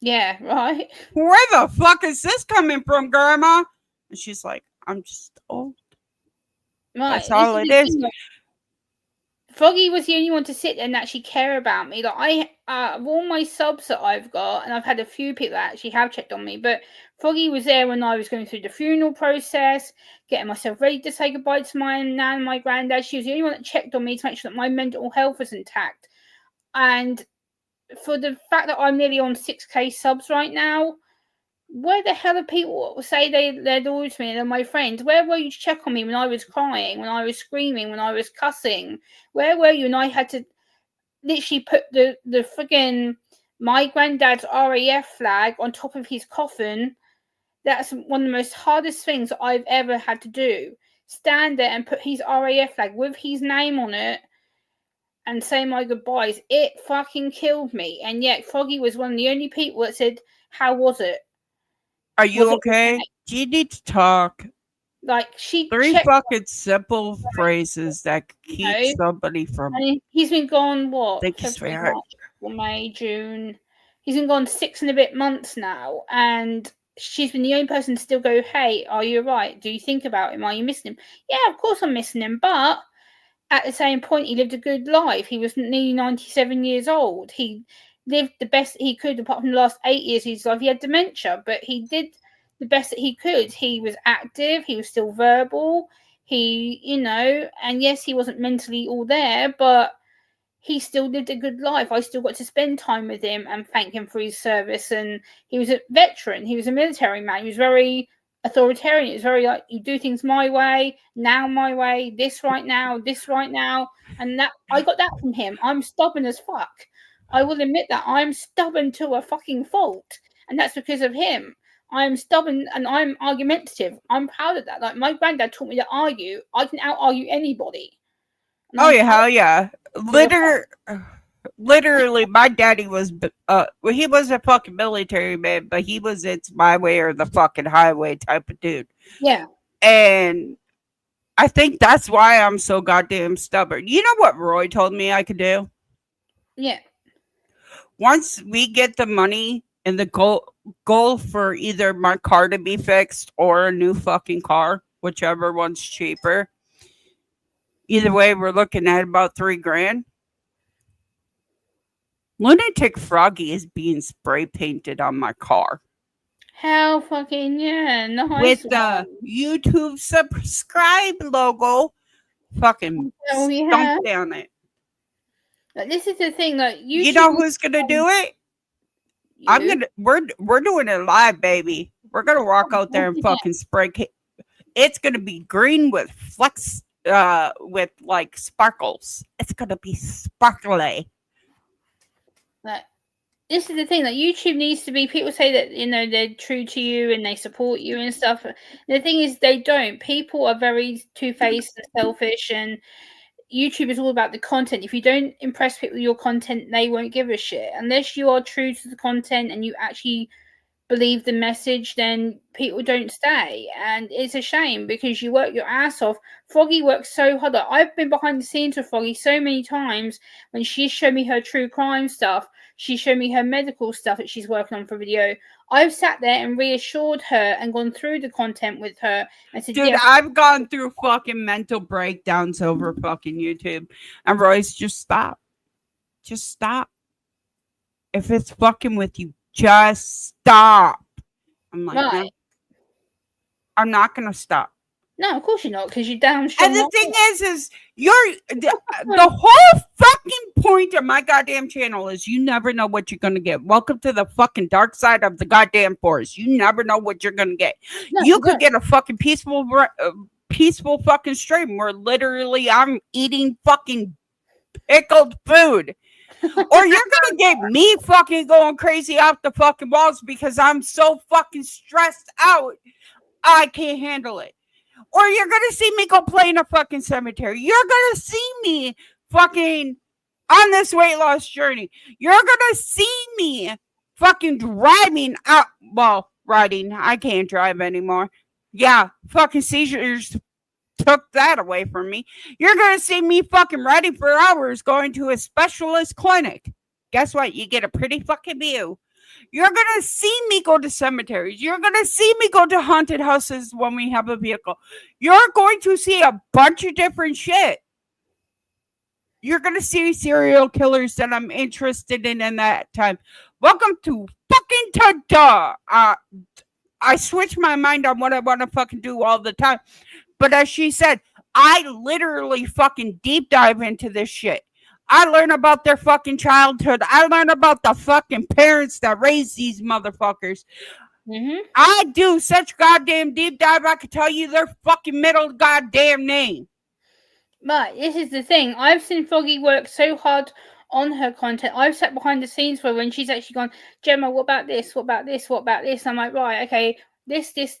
Speaker 2: Yeah, right.
Speaker 1: where the fuck is this coming from, Grandma? And she's like, I'm just old.
Speaker 2: Right.
Speaker 1: That's all
Speaker 2: This
Speaker 1: it
Speaker 2: the
Speaker 1: is.
Speaker 2: thing, like, Froggy was the only one to sit there and actually care about me. Like of all my subs that I've got, and I've had a few people that actually have checked on me, but Froggy was there when I was going through the funeral process, getting myself ready to say goodbye to my nan, my granddad. She was the only one that checked on me to make sure that my mental health was intact. And for the fact that I'm nearly on 6K subs right now, where the hell are people who say they're loyal to me and they're my friends? Where were you to check on me when I was crying, when I was screaming, when I was cussing? Where were you? And I had to literally put the friggin' my granddad's RAF flag on top of his coffin. That's one of the most hardest things that I've ever had to do. Stand there and put his RAF flag with his name on it and say my goodbyes. It fucking killed me. And yet Froggy was one of the only people that said, how was it?
Speaker 1: Are you
Speaker 2: Was it
Speaker 1: okay?
Speaker 2: okay?
Speaker 1: Do you need to talk?
Speaker 2: Like she
Speaker 1: 3
Speaker 2: checked,
Speaker 1: fucking simple phrases that keep
Speaker 2: know,
Speaker 1: somebody from.
Speaker 2: and he's been gone what?
Speaker 1: Thank you,
Speaker 2: February,
Speaker 1: sweetheart.
Speaker 2: March, April, May, June. He's been gone 6 and a bit months now, and she's been the only person to still go, hey, are you right? Do you think about him? Are you missing him? Yeah, of course I'm missing him, but at the same point, he lived a good life. He was nearly 97 years old. He lived the best he could, apart from the last 8 years of his life. He had dementia, but he did the best that he could. He was active. He was still verbal. And yes, he wasn't mentally all there, but he still lived a good life. I still got to spend time with him and thank him for his service. And he was a veteran. He was a military man. He was very authoritarian. It was very like, you do things my way, now my way, this right now. And that I got that from him. I'm stubborn as fuck. I will admit that I'm stubborn to a fucking fault. And that's because of him. I'm stubborn and I'm argumentative. I'm proud of that. Like my granddad taught me to argue. I can out-argue anybody. And
Speaker 1: Oh
Speaker 2: I'm
Speaker 1: yeah,
Speaker 2: proud-
Speaker 1: hell yeah. Literally, my daddy was he was a fucking military man, but he was it's my way or the fucking highway type of dude.
Speaker 2: Yeah.
Speaker 1: And I think that's why I'm so goddamn stubborn. You know what Roy told me I could do?
Speaker 2: Yeah.
Speaker 1: Once we get the money and the goal for either my car to be fixed or a new fucking car, whichever one's cheaper. Either way, we're looking at about $3,000. Lunatic Froggy is being spray painted on my car
Speaker 2: How fucking nice.
Speaker 1: with the YouTube subscribe logo. Fucking
Speaker 2: Oh, yeah.
Speaker 1: stomp down it.
Speaker 2: Like, this is the thing, like
Speaker 1: You know who's gonna do it? We're doing it live, baby. We're gonna walk out there and
Speaker 2: Yeah.
Speaker 1: fucking spray. It's gonna be green with flex, with like sparkles. It's gonna be sparkly.
Speaker 2: Like, this is the thing, like YouTube needs to be, people say that, they're true to you and they support you and stuff. The thing is, they don't. People are very two-faced and selfish, and YouTube is all about the content. If you don't impress people with your content, they won't give a shit. Unless you are true to the content and you actually believe the message, then people don't stay. And it's a shame because you work your ass off. Froggy works so hard. I've been behind the scenes with Froggy so many times when she showed me her true crime stuff. She showed me her medical stuff that she's working on for video. I've sat there and reassured her and gone through the content with her and said,
Speaker 1: Dude,
Speaker 2: yeah,
Speaker 1: I've gone through fucking mental breakdowns over fucking YouTube. And Royce, just stop. Just stop. If it's fucking with you, just stop. I'm like,
Speaker 2: right.
Speaker 1: no, I'm not gonna stop.
Speaker 2: No, of course you're not, because you're damn strong.
Speaker 1: And the thing is you're the whole fucking point of my goddamn channel is you never know what you're going to get. Welcome to the fucking dark side of the goddamn forest. You never know what you're going to get.
Speaker 2: No,
Speaker 1: You could get a fucking peaceful fucking stream where literally I'm eating fucking pickled food. Or you're gonna get me fucking going crazy off the fucking walls because I'm so fucking stressed out I can't handle it. Or you're gonna see me go play in a fucking cemetery. You're gonna see me fucking on this weight loss journey. You're gonna see me fucking driving out. Well, riding. I can't drive anymore. Yeah, fucking seizures took that away from me. You're gonna see me fucking riding for hours going to a specialist clinic. Guess what? You get a pretty fucking view. You're gonna see me go to cemeteries. You're gonna see me go to haunted houses when we have a vehicle. You're going to see a bunch of different shit. You're gonna see serial killers that I'm interested in that time. Welcome to fucking Tada. I switch my mind on what I want to fucking do all the time. But as she said, I literally fucking deep dive into this shit. I learn about their fucking childhood. I learn about the fucking parents that raised these motherfuckers.
Speaker 2: Mm-hmm.
Speaker 1: I do such goddamn deep dive, I could tell you their fucking middle goddamn name.
Speaker 2: But this is the thing. I've seen Foggy work so hard on her content. I've sat behind the scenes for her when she's actually gone, Gemma, what about this? What about this? What about this? I'm like, right, okay. This is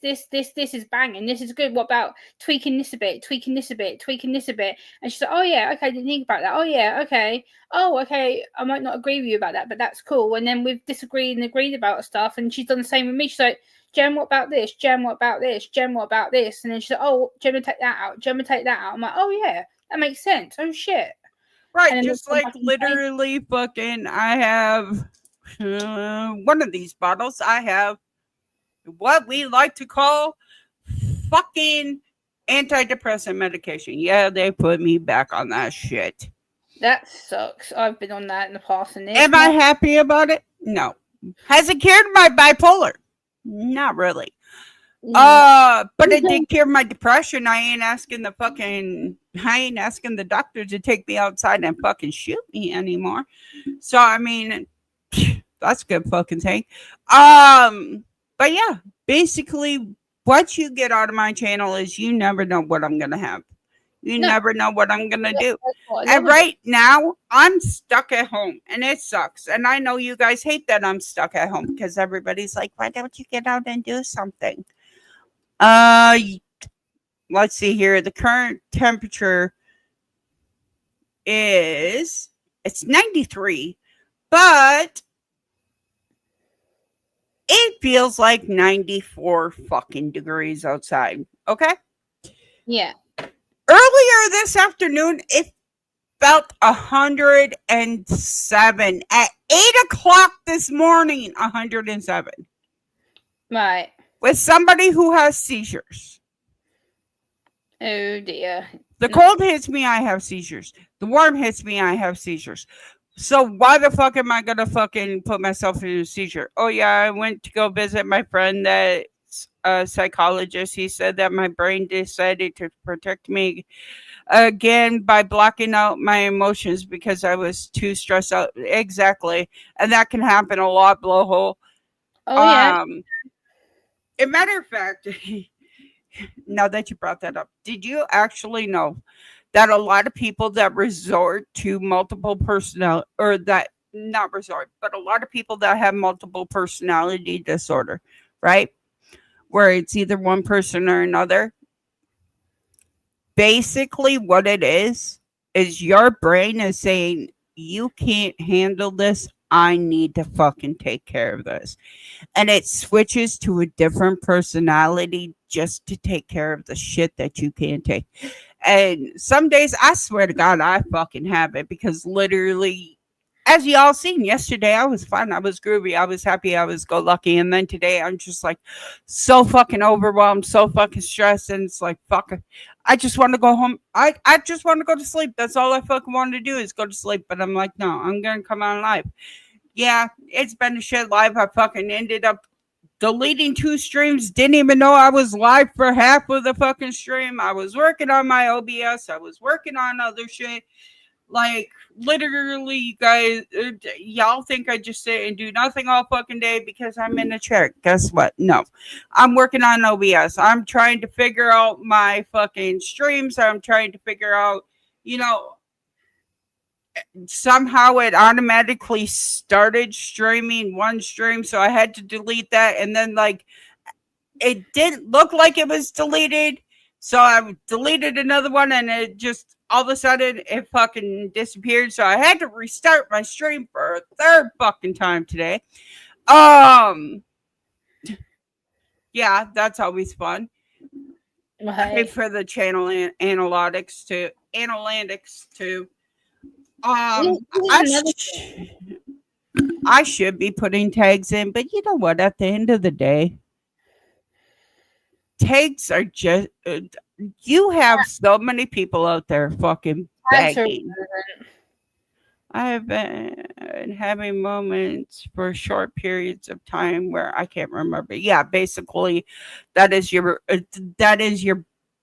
Speaker 2: banging. This is good. What about tweaking this a bit, tweaking this a bit, tweaking this a bit? And she's like, oh yeah, okay, didn't think about that. Oh yeah, okay. Oh, okay. I might not agree with you about that, but that's cool. And then we've disagreed and agreed about stuff, and she's done the same with me. She's like, Jem, what about this? Jem, what about this? Jem, what about this? And then she's like, oh, Gemma, take that out. Gemma, take that out. I'm like, oh yeah, that makes sense. Oh shit.
Speaker 1: Right, just like literally fucking, I have one of these bottles. I have what we like to call fucking antidepressant medication. Yeah, they put me back on that shit.
Speaker 2: That sucks. I've been on that in the past. And
Speaker 1: am I happy about it? No. Has it cured my bipolar? Not really. But it did cure my depression. I ain't asking the doctor to take me outside and fucking shoot me anymore. So I mean, that's a good fucking thing. But yeah, basically what you get out of my channel is you never know what I'm gonna have. You never know what I'm gonna do. And right now, I'm stuck at home and it sucks. And I know you guys hate that I'm stuck at home because everybody's like, why don't you get out and do something? Let's see here. The current temperature it's 93, but it feels like 94 fucking degrees outside. Okay?
Speaker 2: Yeah.
Speaker 1: Earlier this afternoon, it felt 107. At 8:00 this morning, 107.
Speaker 2: Right.
Speaker 1: With somebody who has seizures.
Speaker 2: Oh dear.
Speaker 1: The cold hits me, I have seizures. The warm hits me, I have seizures. So why the fuck am I gonna fucking put myself in a seizure? Oh yeah, I went to go visit my friend that's a psychologist. He said that my brain decided to protect me again by blocking out my emotions because I was too stressed out. Exactly. And that can happen a lot, blowhole.
Speaker 2: Oh yeah.
Speaker 1: As a matter of fact, now that you brought that up, did you actually know that a lot of people that resort to multiple personality, or that not resort, but a lot of people that have multiple personality disorder, right? Where it's either one person or another. Basically, what it is your brain is saying, you can't handle this. I need to fucking take care of this. And it switches to a different personality just to take care of the shit that you can't take. And some days, I swear to God, I fucking have it because literally, as y'all seen yesterday, I was fine. I was groovy. I was happy. I was go lucky. And then today, I'm just like so fucking overwhelmed, so fucking stressed. And it's like, fuck, I just want to go home. I just want to go to sleep. That's all I fucking want to do is go to sleep. But I'm like, no, I'm going to come on live. Yeah, it's been a shit live. I fucking ended up deleting 2 streams. Didn't even know I was live for half of the fucking stream. I was working on my OBS. I was working on other shit. Like, literally, you guys, y'all think I just sit and do nothing all fucking day because I'm in a chair. Guess what? No. I'm working on OBS. I'm trying to figure out my fucking streams. I'm trying to figure out, you know, somehow it automatically started streaming one stream. So I had to delete that. And then, like, it didn't look like it was deleted. So I deleted another one and it just all of a sudden it fucking disappeared. So I had to restart my stream for a third fucking time today. Yeah, that's always fun. Pay
Speaker 2: Right.
Speaker 1: for the channel analytics to
Speaker 2: This is
Speaker 1: I,
Speaker 2: another
Speaker 1: I should be putting tags in, but you know what? At the end of the day, tags are just you have so many people out there fucking
Speaker 2: tags are
Speaker 1: begging. I have been having moments for short periods of time where I can't remember. Yeah, basically, that is your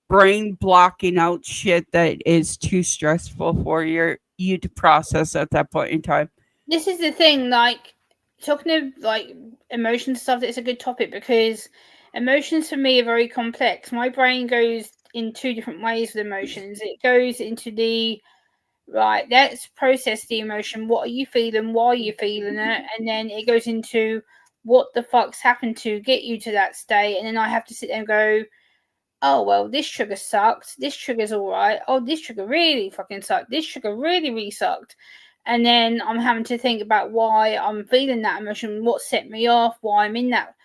Speaker 1: brain blocking out shit that is too stressful for you to process at that point in time.
Speaker 2: This is the thing, like talking of like emotions stuff. It's a good topic because emotions for me are very complex. My brain goes in two different ways with emotions. It goes into the right, let's process the emotion. What are you feeling? Why are you feeling it? And then it goes into what the fuck's happened to get you to that state. And then I have to sit there and go, oh, well, this trigger sucked. This trigger's all right. Oh, this trigger really fucking sucked. This trigger really, really sucked. And then I'm having to think about why I'm feeling that emotion, what set me off, why I'm in that.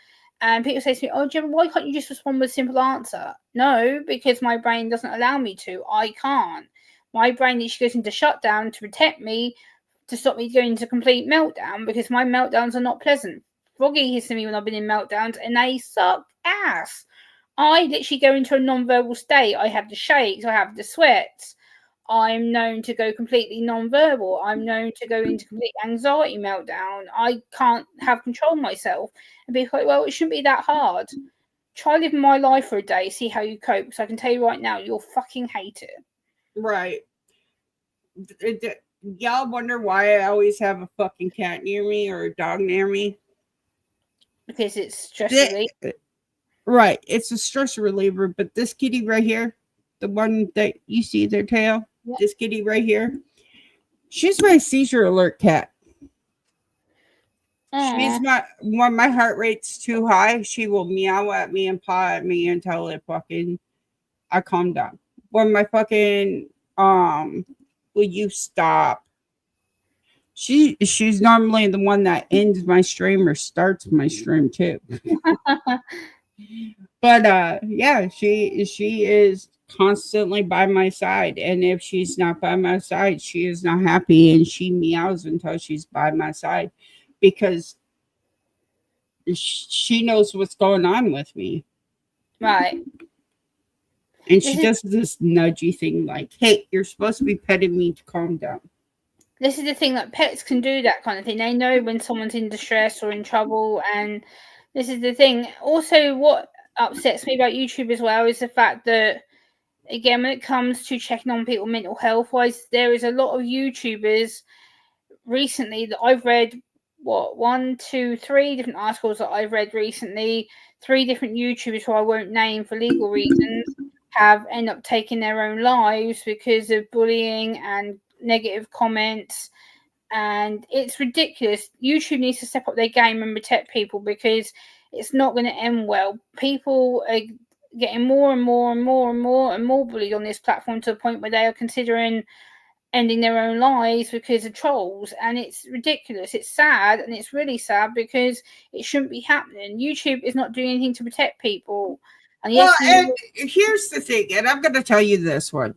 Speaker 2: And people say to me, oh, Jim, why can't you just respond with a simple answer? No, because my brain doesn't allow me to. I can't. My brain literally goes into shutdown to protect me, to stop me going into complete meltdown, because my meltdowns are not pleasant. Froggy hits me when I've been in meltdowns, and they suck ass. I literally go into a non-verbal state. I have the shakes, I have the sweats. I'm known to go completely non-verbal. I'm known to go into complete anxiety meltdown. I can't have control of myself and be like, well, it shouldn't be that hard. Try living my life for a day, see how you cope. Because I can tell you right now, you'll fucking hate it.
Speaker 1: Right. Y'all wonder why I always have a fucking cat near me or a dog near me?
Speaker 2: Because it's stress relief.
Speaker 1: Right. It's a stress reliever, but this kitty right here, the one that you see their tail,
Speaker 2: Yep.
Speaker 1: this kitty right here, she's my seizure alert cat. She's my when my heart rate's too high, she will meow at me and paw at me until I calm down. When my fucking will you stop? She's normally the one that ends my stream or starts my stream too. But yeah, she is constantly by my side, and if she's not by my side, she is not happy, and she meows until she's by my side because she knows what's going on with me.
Speaker 2: Right.
Speaker 1: And she does this nudgy thing like, hey, you're supposed to be petting me to calm down.
Speaker 2: This is the thing, that pets can do that kind of thing. They know when someone's in distress or in trouble, and this is the thing. Also, what upsets me about YouTube as well is the fact that, again, when it comes to checking on people mental health wise, there is a lot of YouTubers recently that I've read, 1, 2, 3 different articles that I've read recently. 3 different YouTubers who I won't name for legal reasons have ended up taking their own lives because of bullying and negative comments, and it's ridiculous. YouTube needs to step up their game and protect people, because it's not going to end well. People are getting more and more and more and more and more bullied on this platform, to the point where they are considering ending their own lives because of trolls, and it's ridiculous. It's sad, and it's really sad because it shouldn't be happening. YouTube is not doing anything to protect people. And
Speaker 1: well, and here's the thing, and I'm going to tell you this one.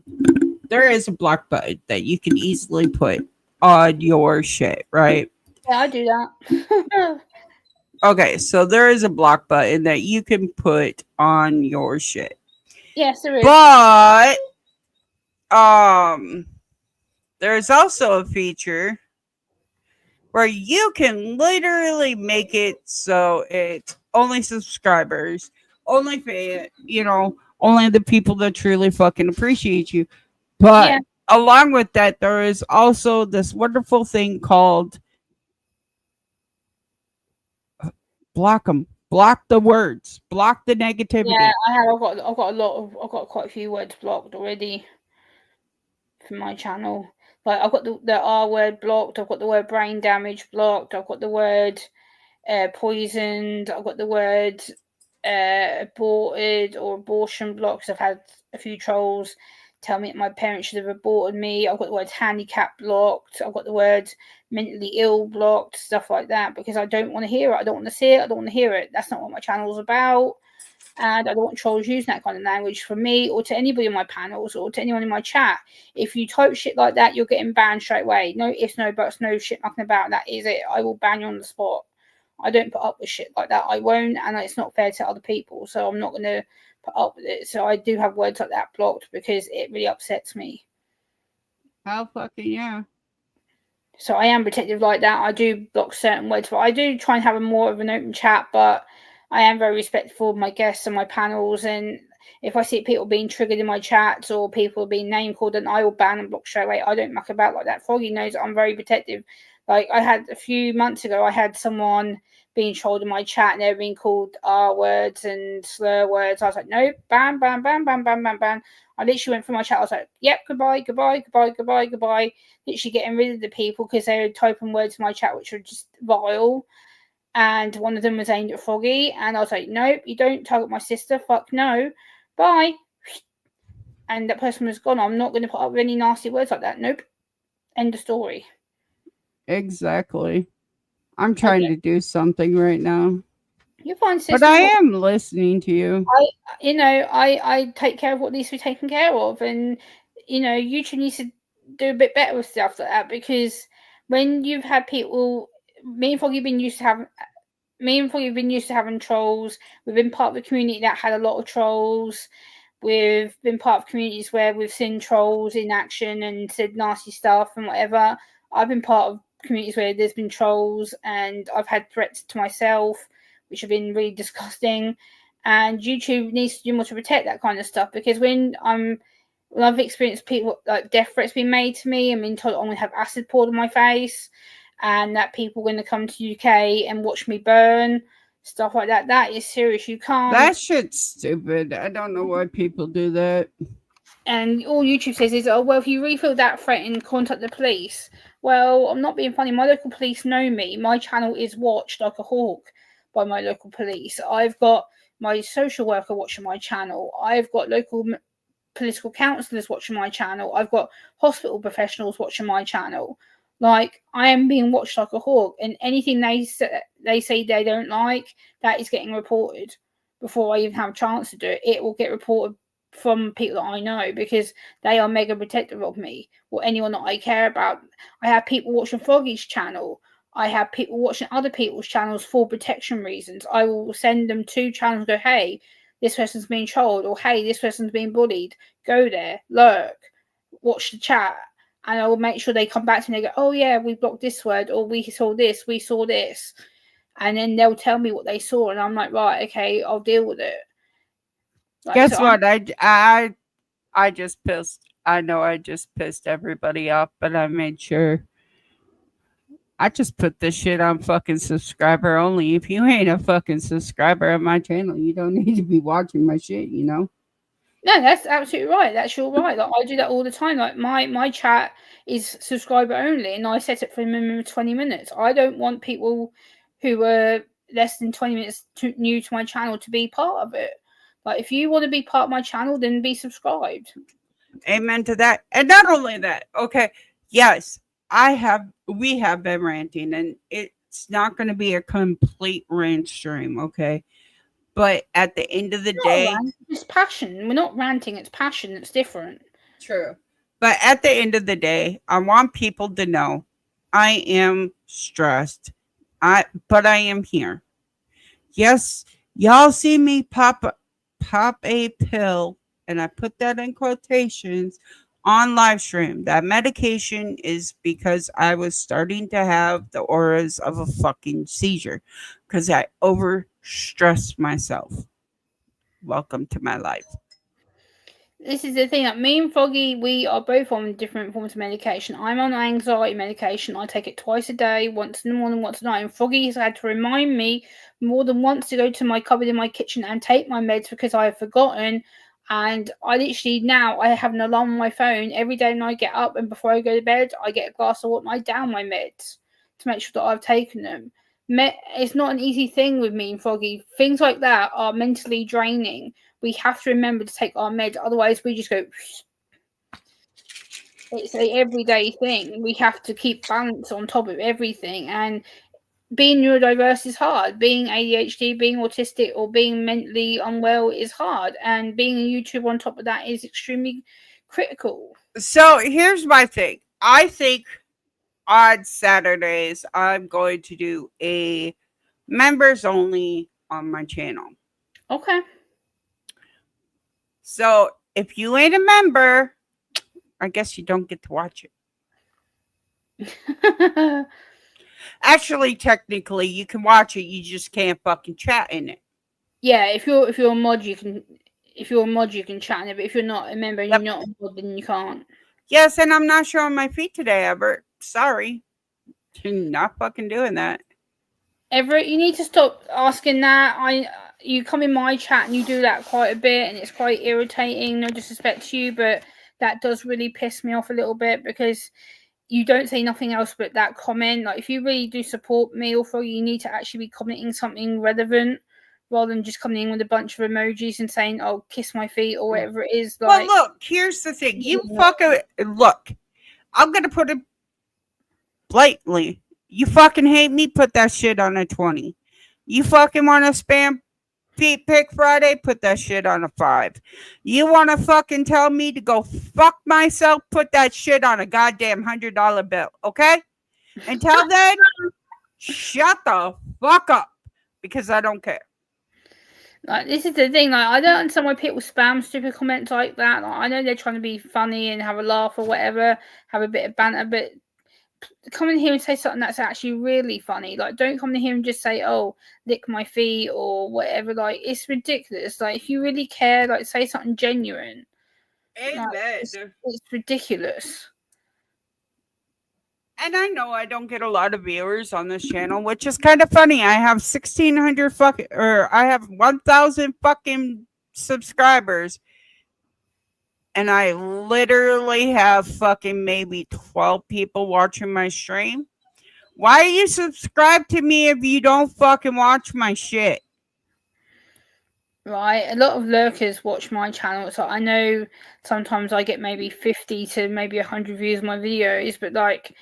Speaker 1: There is a block button that you can easily put on your shit, right?
Speaker 2: Yeah, I do that.
Speaker 1: Okay, so there is a block button that you can put on your shit.
Speaker 2: Yes, there is.
Speaker 1: But there's also a feature where you can literally make it so it's only subscribers, only only the people that truly fucking appreciate you. But along with that, there is also this wonderful thing called block them, block the words, block the negativity.
Speaker 2: Yeah, I have. I've got quite a few words blocked already from my channel. Like I've got the R word blocked. I've got the word brain damage blocked. I've got the word poisoned. I've got the word aborted or abortion blocked. I've had a few trolls tell me that my parents should have aborted me. I've got the word handicap blocked. I've got the word mentally ill blocked, stuff like that, because I don't want to hear it. I don't want to see it. I don't want to hear it. That's not what my channel's about. And I don't want trolls using that kind of language for me or to anybody on my panels or to anyone in my chat. If you type shit like that, you're getting banned straight away. No ifs, no buts, no shit mucking about. That is it. I will ban you on the spot. I don't put up with shit like that. I won't, and it's not fair to other people. So I'm not going to put up with it. So I do have words like that blocked because it really upsets me.
Speaker 1: Hell fucking yeah.
Speaker 2: So I am protective like that. I do block certain words, but I do try and have a more of an open chat. But I am very respectful of my guests and my panels. And if I see people being triggered in my chats or people being name called, then I will ban and block straight away. I don't muck about like that. Froggy knows I'm very protective. Like I had a few months ago, I had someone being trolled in my chat and they were being called R words and slur words. I was like, no, ban, ban, ban, ban, ban, ban, ban. I literally went through my chat. I was like, yep, goodbye, goodbye, goodbye, goodbye, goodbye. Literally getting rid of the people because they were typing words in my chat which were just vile. And one of them was aimed at Froggy. And I was like, nope, you don't target my sister. Fuck no. Bye. And that person was gone. I'm not going to put up with any nasty words like that. Nope. End of story.
Speaker 1: Exactly. I'm trying to do something right now.
Speaker 2: You're fine, sister.
Speaker 1: But I am listening to you.
Speaker 2: I take care of what needs to be taken care of. And, YouTube needs to do a bit better with stuff like that because when you've had people, me and Froggy have been used to having trolls. We've been part of a community that had a lot of trolls. We've been part of communities where we've seen trolls in action and said nasty stuff and whatever. I've been part of communities where there's been trolls and I've had threats to myself, which have been really disgusting. And YouTube needs to do more to protect that kind of stuff because when I've experienced people like death threats being made to me and being told I'm going to have acid poured on my face and that people are going to come to UK and watch me burn, stuff like that. That is serious. You can't.
Speaker 1: That shit's stupid. I don't know why people do that.
Speaker 2: And all YouTube says is, oh, well, if you refill that threat and contact the police. Well, I'm not being funny. My local police know me. My channel is watched like a hawk by my local police. I've got my social worker watching my channel. I've got local political counsellors watching my channel. I've got hospital professionals watching my channel. Like, I am being watched like a hawk. And anything they say they don't like, that is getting reported before I even have a chance to do it. It will get reported from people that I know because they are mega protective of me or anyone that I care about. I have people watching Froggy's channel. I have people watching other people's channels for protection reasons. I will send them to channels and go, hey, this person's being trolled, or hey, this person's being bullied. Go there, lurk, watch the chat, and I will make sure they come back to me and they go, oh yeah, we blocked this word, or we saw this. And then they'll tell me what they saw, and I'm like, right, okay, I'll deal with it. Like,
Speaker 1: Guess what? I just pissed. I know I just pissed everybody off, but I made sure. I just put this shit on fucking subscriber only. If you ain't a fucking subscriber of my channel, you don't need to be watching my shit, you know?
Speaker 2: No, that's absolutely right. That's your right. Like, I do that all the time. Like my chat is subscriber only, and I set it for a minimum of 20 minutes. I don't want people who are less than 20 minutes new to my channel to be part of it. Like, if you want to be part of my channel, then be subscribed.
Speaker 1: Amen to that. And not only that, okay, yes, we have been ranting, and it's not going to be a complete rant stream, okay? But at the end of the day,
Speaker 2: it's passion. We're not ranting, it's passion. It's different.
Speaker 1: True. But at the end of the day, I want people to know I am stressed. But I am here. Yes, y'all see me pop a pill, and I put that in quotations, on live stream. That medication is because I was starting to have the auras of a fucking seizure because I overstressed myself. Welcome to my life.
Speaker 2: this is the thing. Like me and Foggy, we are both on different forms of medication. I'm on anxiety medication. I take it twice a day, once in the morning, once at night. And Foggy has had to remind me more than once to go to my cupboard in my kitchen and take my meds because I have forgotten. And I literally now I have an alarm on my phone every day when I get up, and before I go to bed, I get a glass of water and I down my meds to make sure that I've taken them. It's not an easy thing with me and Foggy. Things like that are mentally draining. We have to remember to take our meds, otherwise we just go. It's a everyday thing. We have to keep balance on top of everything, and being neurodiverse is hard. Being ADHD, being autistic, or being mentally unwell is hard, and being a YouTuber on top of that is extremely critical.
Speaker 1: So here's my thing. I think on Saturdays I'm going to do a members only on my channel.
Speaker 2: Okay.
Speaker 1: So if you ain't a member, I guess you don't get to watch it. Actually, technically, you can watch it. You just can't fucking chat in it.
Speaker 2: Yeah, if you're a mod, you can. If you're a mod, you can chat in it. But if you're not a member and
Speaker 1: Yep.
Speaker 2: you're not a mod, then you can't.
Speaker 1: Yes, and I'm not showing my feet today, Albert. Sorry. I'm not fucking doing that.
Speaker 2: Everett, you need to stop asking that. You come in my chat and you do that quite a bit, and it's quite irritating. No disrespect to you, but that does really piss me off a little bit because you don't say nothing else but that comment. Like, if you really do support me or Froggy, you need to actually be commenting something relevant rather than just coming in with a bunch of emojis and saying, "Oh, kiss my feet" or whatever it is. Like,
Speaker 1: well, look, here's the thing. You fucking look. I'm gonna put it blatantly. You fucking hate me, put that shit on a 20. You fucking want to spam Feet Pick Friday, put that shit on a 5. You want to fucking tell me to go fuck myself, put that shit on a goddamn $100 bill, okay? Until then, shut the fuck up, because I don't care.
Speaker 2: Like, this is the thing. Like, I don't understand why people spam stupid comments like that. Like, I know they're trying to be funny and have a laugh or whatever, have a bit of banter, but come in here and say something that's actually really funny. Like, don't come in here and just say, "Oh, lick my feet" or whatever. Like, it's ridiculous. Like, if you really care, like, say something genuine.
Speaker 1: Amen.
Speaker 2: Like, it's ridiculous.
Speaker 1: And I know I don't get a lot of viewers on this channel, which is kind of funny. I have 1,600 fucking, or I have 1,000 fucking subscribers. And I literally have fucking maybe 12 people watching my stream. Why are you subscribed to me if you don't fucking watch my shit?
Speaker 2: Right, a lot of lurkers watch my channel, so I know sometimes I get maybe 50 to maybe 100 views on my videos, but like,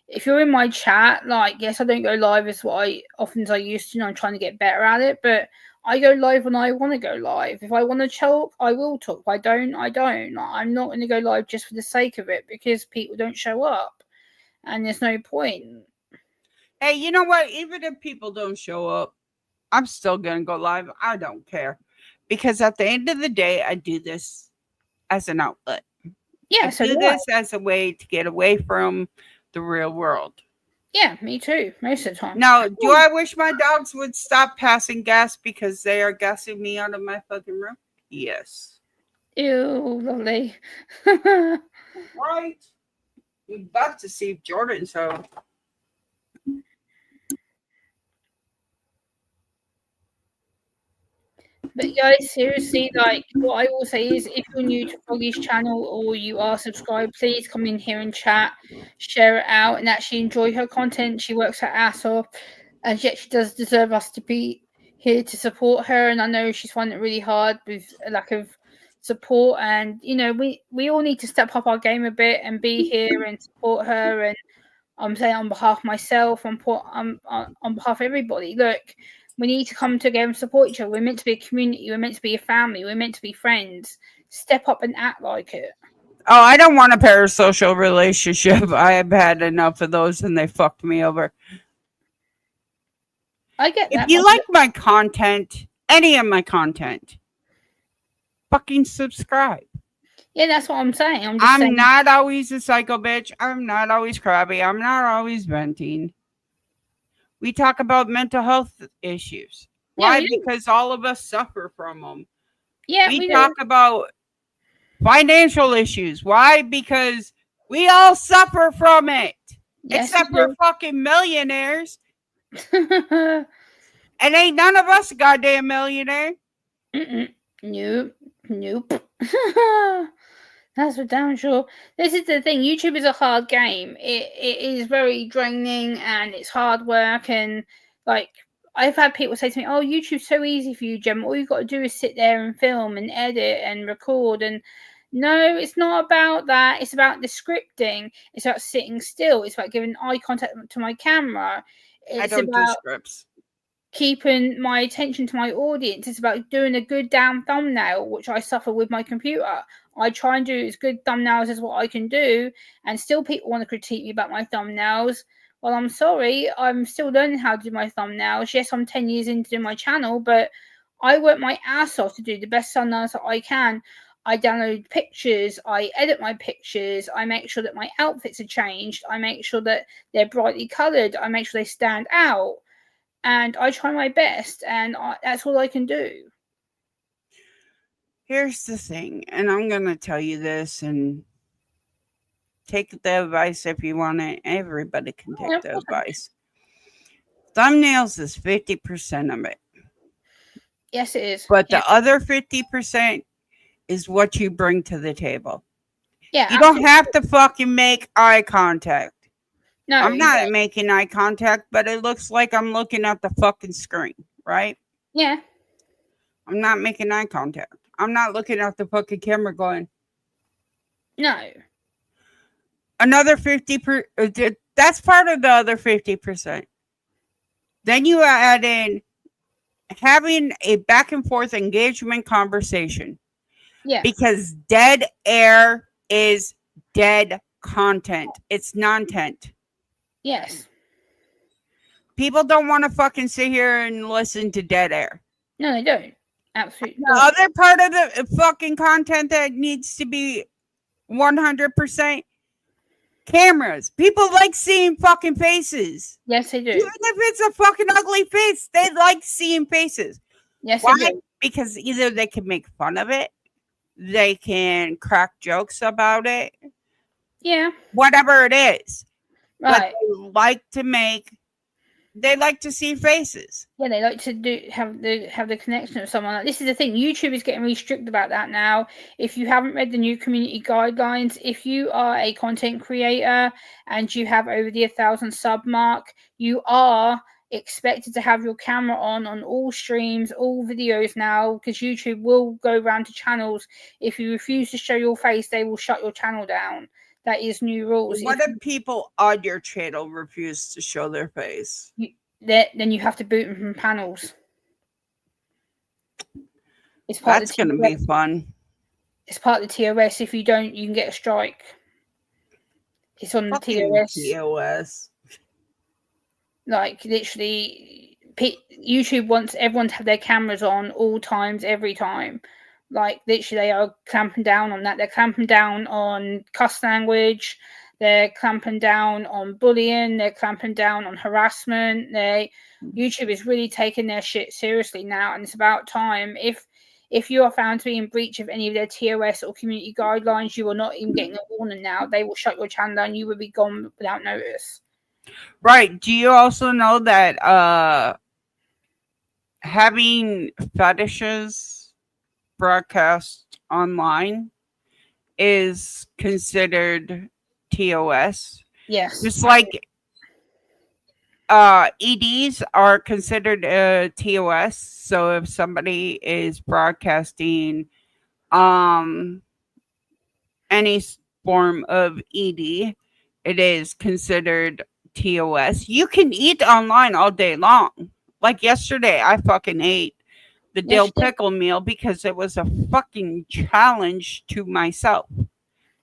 Speaker 2: if you're in my chat, like, yes, I don't go live as often as I used to, and I'm trying to get better at it, but I go live when I want to go live. If I want to talk, I will talk. If I don't, I don't. Like, I'm not going to go live just for the sake of it because people don't show up, and there's no point.
Speaker 1: Hey, you know what? Even if people don't show up, I'm still going to go live. I don't care. Because at the end of the day, I do this as an outlet.
Speaker 2: Yeah,
Speaker 1: I
Speaker 2: so
Speaker 1: do this as a way to get away from the real world.
Speaker 2: Yeah, me too, most of the time.
Speaker 1: Now, do I wish my dogs would stop passing gas because they are gassing me out of my fucking room? Yes.
Speaker 2: Ew, lovely.
Speaker 1: Right? We're about to see Jordan, so.
Speaker 2: But guys, seriously, like, what I will say is, if you're new to Froggy's channel or you are subscribed, please come in here and chat, share it out, and actually enjoy her content. She works her ass off, and yet she does deserve us to be here to support her. And I know she's finding it really hard with a lack of support. And you know, we all need to step up our game a bit and be here and support her. And I'm saying on behalf of myself, on behalf of everybody, look. We need to come together and support each other. We're meant to be a community. We're meant to be a family. We're meant to be friends. Step up and act like it.
Speaker 1: Oh, I don't want a parasocial relationship. I have had enough of those and they fucked me over.
Speaker 2: I get that.
Speaker 1: If you like my content, any of my content, fucking subscribe.
Speaker 2: Yeah, that's what I'm saying.
Speaker 1: I'm not always a psycho bitch. I'm not always crabby. I'm not always venting. We talk about mental health issues. Why?
Speaker 2: Yeah,
Speaker 1: because all of us suffer from them.
Speaker 2: Yeah,
Speaker 1: we talk about Financial issues. Why? Because we all suffer from it.
Speaker 2: Yes,
Speaker 1: Except
Speaker 2: we
Speaker 1: for fucking millionaires.
Speaker 2: do.
Speaker 1: And ain't none of us a goddamn millionaire.
Speaker 2: Nope. Nope. That's for damn sure. This is the thing. YouTube is a hard game. It is very draining and it's hard work. And like, I've had people say to me, "Oh, YouTube's so easy for you, Gem. All you've got to do is sit there and film and edit and record." And no, it's not about that. It's about the scripting. It's about sitting still. It's about giving eye contact to my camera.
Speaker 1: I
Speaker 2: It's
Speaker 1: don't do
Speaker 2: about
Speaker 1: scripts.
Speaker 2: keeping my attention to my audience. It's about doing a good damn thumbnail, which I suffer with my computer. I try and do as good thumbnails as what I can do, and still people want to critique me about my thumbnails. Well, I'm sorry, I'm still learning how to do my thumbnails. Yes, I'm 10 years into my channel, but I work my ass off to do the best thumbnails that I can. I download pictures, I edit my pictures, I make sure that my outfits are changed, I make sure that they're brightly coloured, I make sure they stand out. And I try my best, and that's all I can do.
Speaker 1: Here's the thing, and I'm going to tell you this, and take the advice if you want it. Everybody can take the advice. Thumbnails is 50% of it.
Speaker 2: Yes, it is.
Speaker 1: But the other 50% is what you bring to the table.
Speaker 2: Yeah,
Speaker 1: you don't have to fucking make eye contact.
Speaker 2: No,
Speaker 1: I'm not making eye contact, but it looks like I'm looking at the fucking screen, right?
Speaker 2: Yeah.
Speaker 1: I'm not making eye contact. I'm not looking at the fucking camera going.
Speaker 2: No.
Speaker 1: Another 50%. That's part of the other 50%. Then you add in having a back and forth engagement conversation.
Speaker 2: Yeah.
Speaker 1: Because dead air is dead content. It's non-tent.
Speaker 2: Yes.
Speaker 1: People don't want to fucking sit here and listen to dead air.
Speaker 2: No, they don't. Absolutely.
Speaker 1: The other part of the fucking content that needs to be 100% cameras. People like seeing fucking faces.
Speaker 2: Yes, they do.
Speaker 1: Even if it's a fucking ugly face, they like seeing faces.
Speaker 2: Yes,
Speaker 1: Why?
Speaker 2: they do.
Speaker 1: Because either they can make fun of it, they can crack jokes about it.
Speaker 2: Yeah.
Speaker 1: Whatever it is.
Speaker 2: Right.
Speaker 1: But they like to see faces.
Speaker 2: Yeah, they like to have the connection with someone. This is the thing. YouTube is getting really strict about that now. If you haven't read the new community guidelines, if you are a content creator and you have over the 1,000 sub mark, you are expected to have your camera on all streams, all videos now, because YouTube will go around to channels. If you refuse to show your face, they will shut your channel down. That is new rules.
Speaker 1: What if people on your channel refuse to show their face?
Speaker 2: Then you have to boot them from panels.
Speaker 1: That's going to be fun.
Speaker 2: It's part of the TOS. If you don't, you can get a strike. It's on the TOS. Like, literally, YouTube wants everyone to have their cameras on all times, every time. Like, literally, they are clamping down on that. They're clamping down on cuss language. They're clamping down on bullying. They're clamping down on harassment. YouTube is really taking their shit seriously now, and it's about time. If you are found to be in breach of any of their TOS or community guidelines, you are not even getting a warning now. They will shut your channel down. You will be gone without notice.
Speaker 1: Right. Do you also know that having fetishes broadcast online is considered TOS?
Speaker 2: Yes.
Speaker 1: Just like EDs are considered TOS. So if somebody is broadcasting any form of ED, it is considered TOS. You can eat online all day long. Like yesterday, I fucking ate the dill pickle meal because it was a fucking challenge to myself.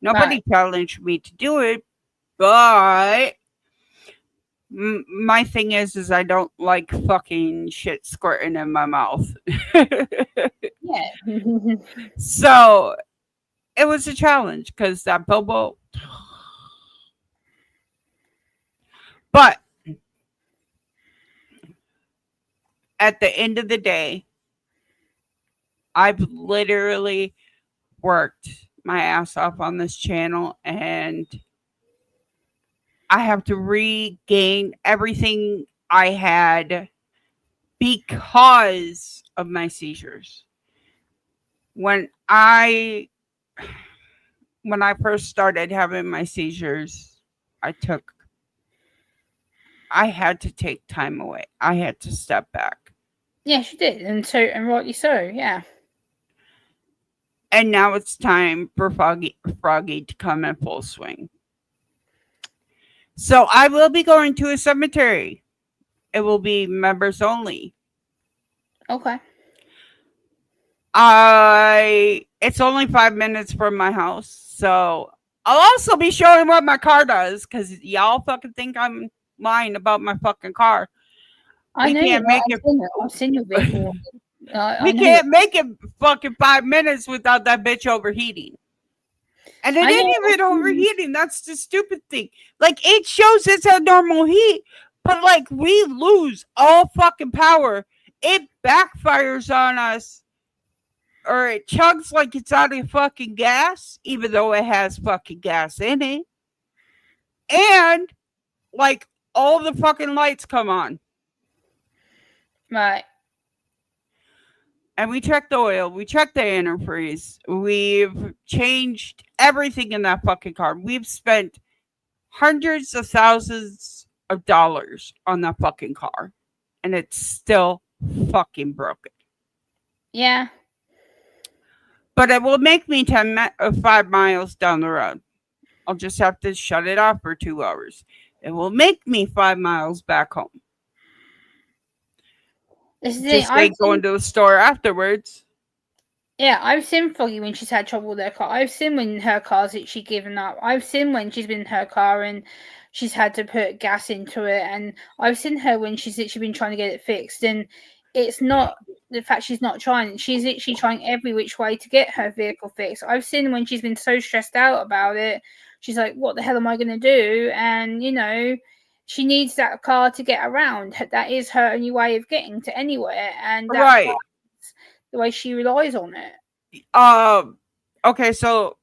Speaker 1: Nobody challenged me to do it, but my thing is I don't like fucking shit squirting in my mouth.
Speaker 2: Yeah.
Speaker 1: So it was a challenge because that Bobo. But at the end of the day, I've literally worked my ass off on this channel, and I have to regain everything I had because of my seizures. When I first started having my seizures, I had to take time away. I had to step back.
Speaker 2: Yes, you did, and rightly so. Yeah.
Speaker 1: And now it's time for Froggy to come in full swing. So I will be going to a cemetery. It will be members only.
Speaker 2: Okay.
Speaker 1: It's only 5 minutes from my house, so I'll also be showing what my car does, because y'all fucking think I'm lying about my fucking car.
Speaker 2: I know
Speaker 1: can't make it.
Speaker 2: I've seen your vehicle.
Speaker 1: We can't make it fucking 5 minutes without that bitch overheating. And it ain't even overheating. That's the stupid thing. Like, it shows it's at normal heat, but like, we lose all fucking power. It backfires on us, or it chugs like it's out of fucking gas, even though it has fucking gas in it. And like, all the fucking lights come on.
Speaker 2: Right.
Speaker 1: And we checked the oil, we checked the antifreeze, we've changed everything in that fucking car. We've spent hundreds of thousands of dollars on that fucking car, and it's still fucking broken.
Speaker 2: Yeah.
Speaker 1: But it will make me 5 miles down the road. I'll just have to shut it off for 2 hours. It will make me 5 miles back home. Just like going to the store afterwards.
Speaker 2: Yeah, I've seen Froggy when she's had trouble with her car. I've seen when her car's actually given up. I've seen when she's been in her car and she's had to put gas into it. And I've seen her when she's literally been trying to get it fixed. And it's not the fact she's not trying. She's literally trying every which way to get her vehicle fixed. I've seen when she's been so stressed out about it. She's like, what the hell am I going to do? And, you know, she needs that car to get around. That is her only way of getting to anywhere. And that's the way she relies on it.
Speaker 1: Okay, so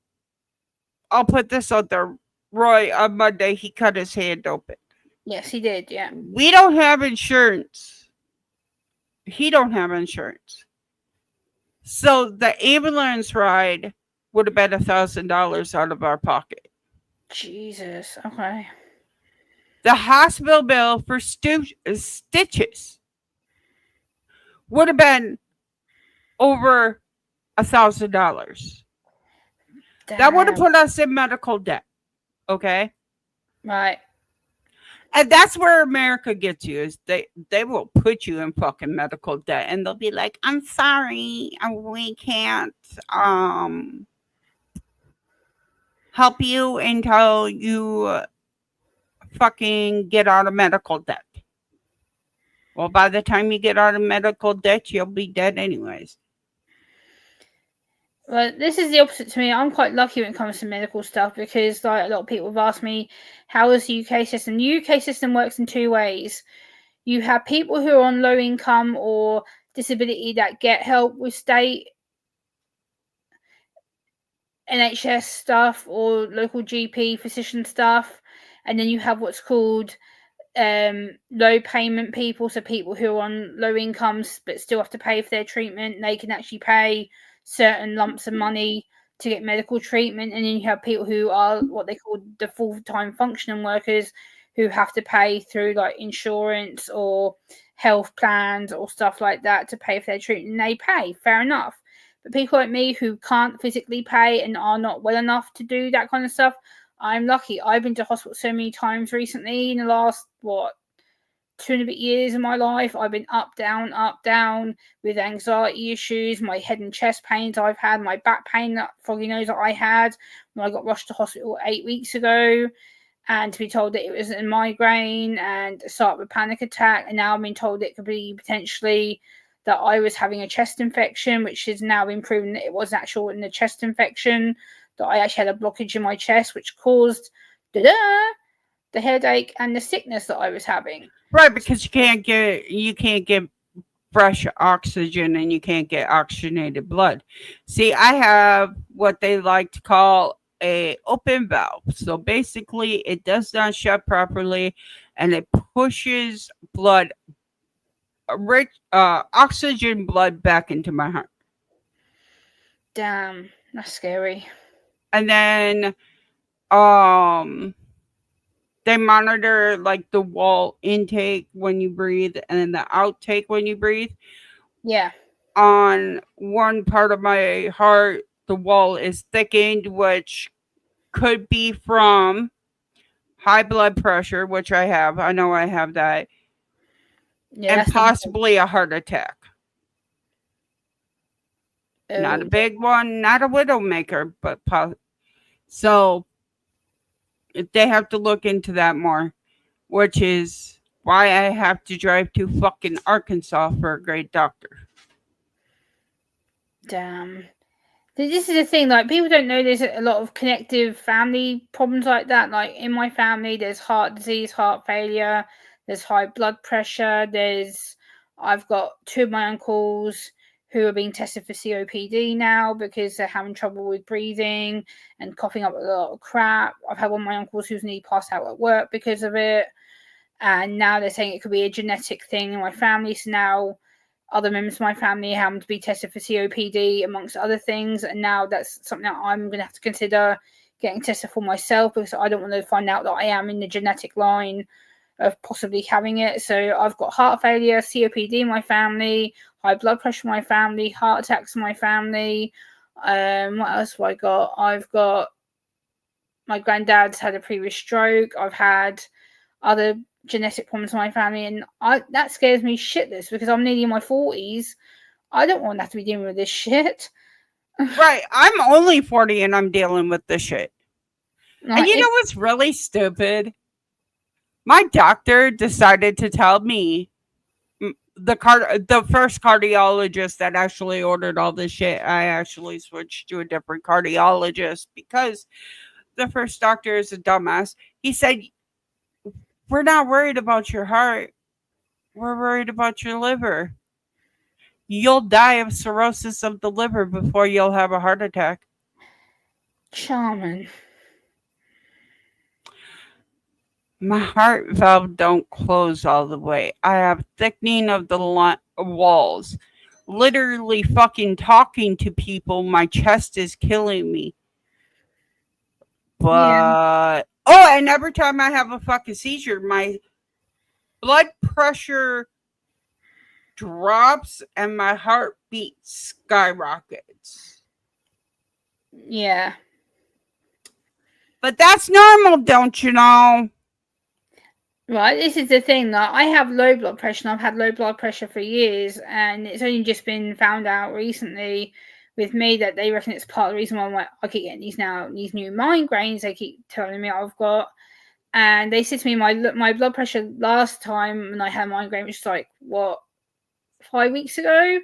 Speaker 1: I'll put this out there. Roy, on Monday, he cut his hand open.
Speaker 2: Yes, he did, yeah.
Speaker 1: We don't have insurance. He don't have insurance. So the ambulance ride would have been $1,000 out of our pocket.
Speaker 2: Jesus, okay.
Speaker 1: The hospital bill for stitches would have been over $1,000. That would have put us in medical debt. Okay?
Speaker 2: Right.
Speaker 1: And that's where America gets you, is they will put you in fucking medical debt, and they'll be like, I'm sorry, we can't help you until you fucking get out of medical debt. Well, by the time you get out of medical debt, you'll be dead anyways.
Speaker 2: Well, this is the opposite to me. I'm quite lucky when it comes to medical stuff, because like a lot of people have asked me, how is the UK system? The UK system works in 2 ways. You have people who are on low income or disability that get help with state NHS stuff or local GP physician stuff. And then you have what's called low payment people. So people who are on low incomes but still have to pay for their treatment. They can actually pay certain lumps of money to get medical treatment. And then you have people who are what they call the full-time functioning workers, who have to pay through like insurance or health plans or stuff like that to pay for their treatment. And they pay, fair enough. But people like me who can't physically pay and are not well enough to do that kind of stuff, I'm lucky. I've been to hospital so many times recently in the last, 2.5 years of my life. I've been up, down with anxiety issues, my head and chest pains I've had, my back pain that Froggy knows that I had when I got rushed to hospital 8 weeks ago, and to be told that it was a migraine and start of a panic attack. And now I've been told it could be potentially that I was having a chest infection, which has now been proven that it was actual in the chest infection, that I actually had a blockage in my chest, which caused the headache and the sickness that I was having.
Speaker 1: Right, because you can't get fresh oxygen and you can't get oxygenated blood. See, I have what they like to call a open valve. So basically it does not shut properly and it pushes blood rich oxygen blood back into my heart.
Speaker 2: Damn, that's scary.
Speaker 1: And then they monitor like the wall intake when you breathe and then the outtake when you breathe.
Speaker 2: Yeah.
Speaker 1: On one part of my heart, the wall is thickened, which could be from high blood pressure, which I have. I know I have that.
Speaker 2: Yeah.
Speaker 1: And
Speaker 2: that's
Speaker 1: possibly a heart attack. Not a
Speaker 2: Oh,
Speaker 1: big one, not a widowmaker, but so they have to look into that more, which is why I have to drive to fucking Arkansas for a great doctor.
Speaker 2: damn. This is the thing, like, people don't know there's a lot of connective family problems like that. Like, in my family, there's heart disease, heart failure, there's high blood pressure, I've got two of my uncles who are being tested for COPD now because they're having trouble with breathing and coughing up a lot of crap. I've had one of my uncles who's nearly passed out at work because of it. And now they're saying it could be a genetic thing in my family. So now other members of my family are having to be tested for COPD, amongst other things. And now that's something that I'm going to have to consider getting tested for myself because I don't want to find out that I am in the genetic line of possibly having it. So I've got heart failure, COPD in my family, high blood pressure in my family, heart attacks in my family. What else have I got? I've got my granddad's had a previous stroke. I've had other genetic problems in my family, and that scares me shitless because I'm nearly in my 40s. I don't want to have to be dealing with this shit.
Speaker 1: Right. I'm only 40 and I'm dealing with this shit.
Speaker 2: Like,
Speaker 1: And you know what's really stupid? My doctor decided to tell me the first cardiologist that actually ordered all this shit. I actually switched to a different cardiologist because the first doctor is a dumbass. He said, "We're not worried about your heart. We're worried about your liver. You'll die of cirrhosis of the liver before you'll have a heart attack."
Speaker 2: Charming.
Speaker 1: My heart valve don't close all the way. I have thickening of the walls. Literally fucking talking to people, my chest is killing me. But and every time I have a fucking seizure, my blood pressure drops and my heartbeat skyrockets.
Speaker 2: Yeah.
Speaker 1: But that's normal, don't you know?
Speaker 2: Right, this is the thing. Like, I have low blood pressure, and I've had low blood pressure for years, and it's only just been found out recently with me that they reckon it's part of the reason why I keep getting these new migraines. They keep telling me I've got, and they said to me my blood pressure last time when I had a migraine was like 5 weeks ago,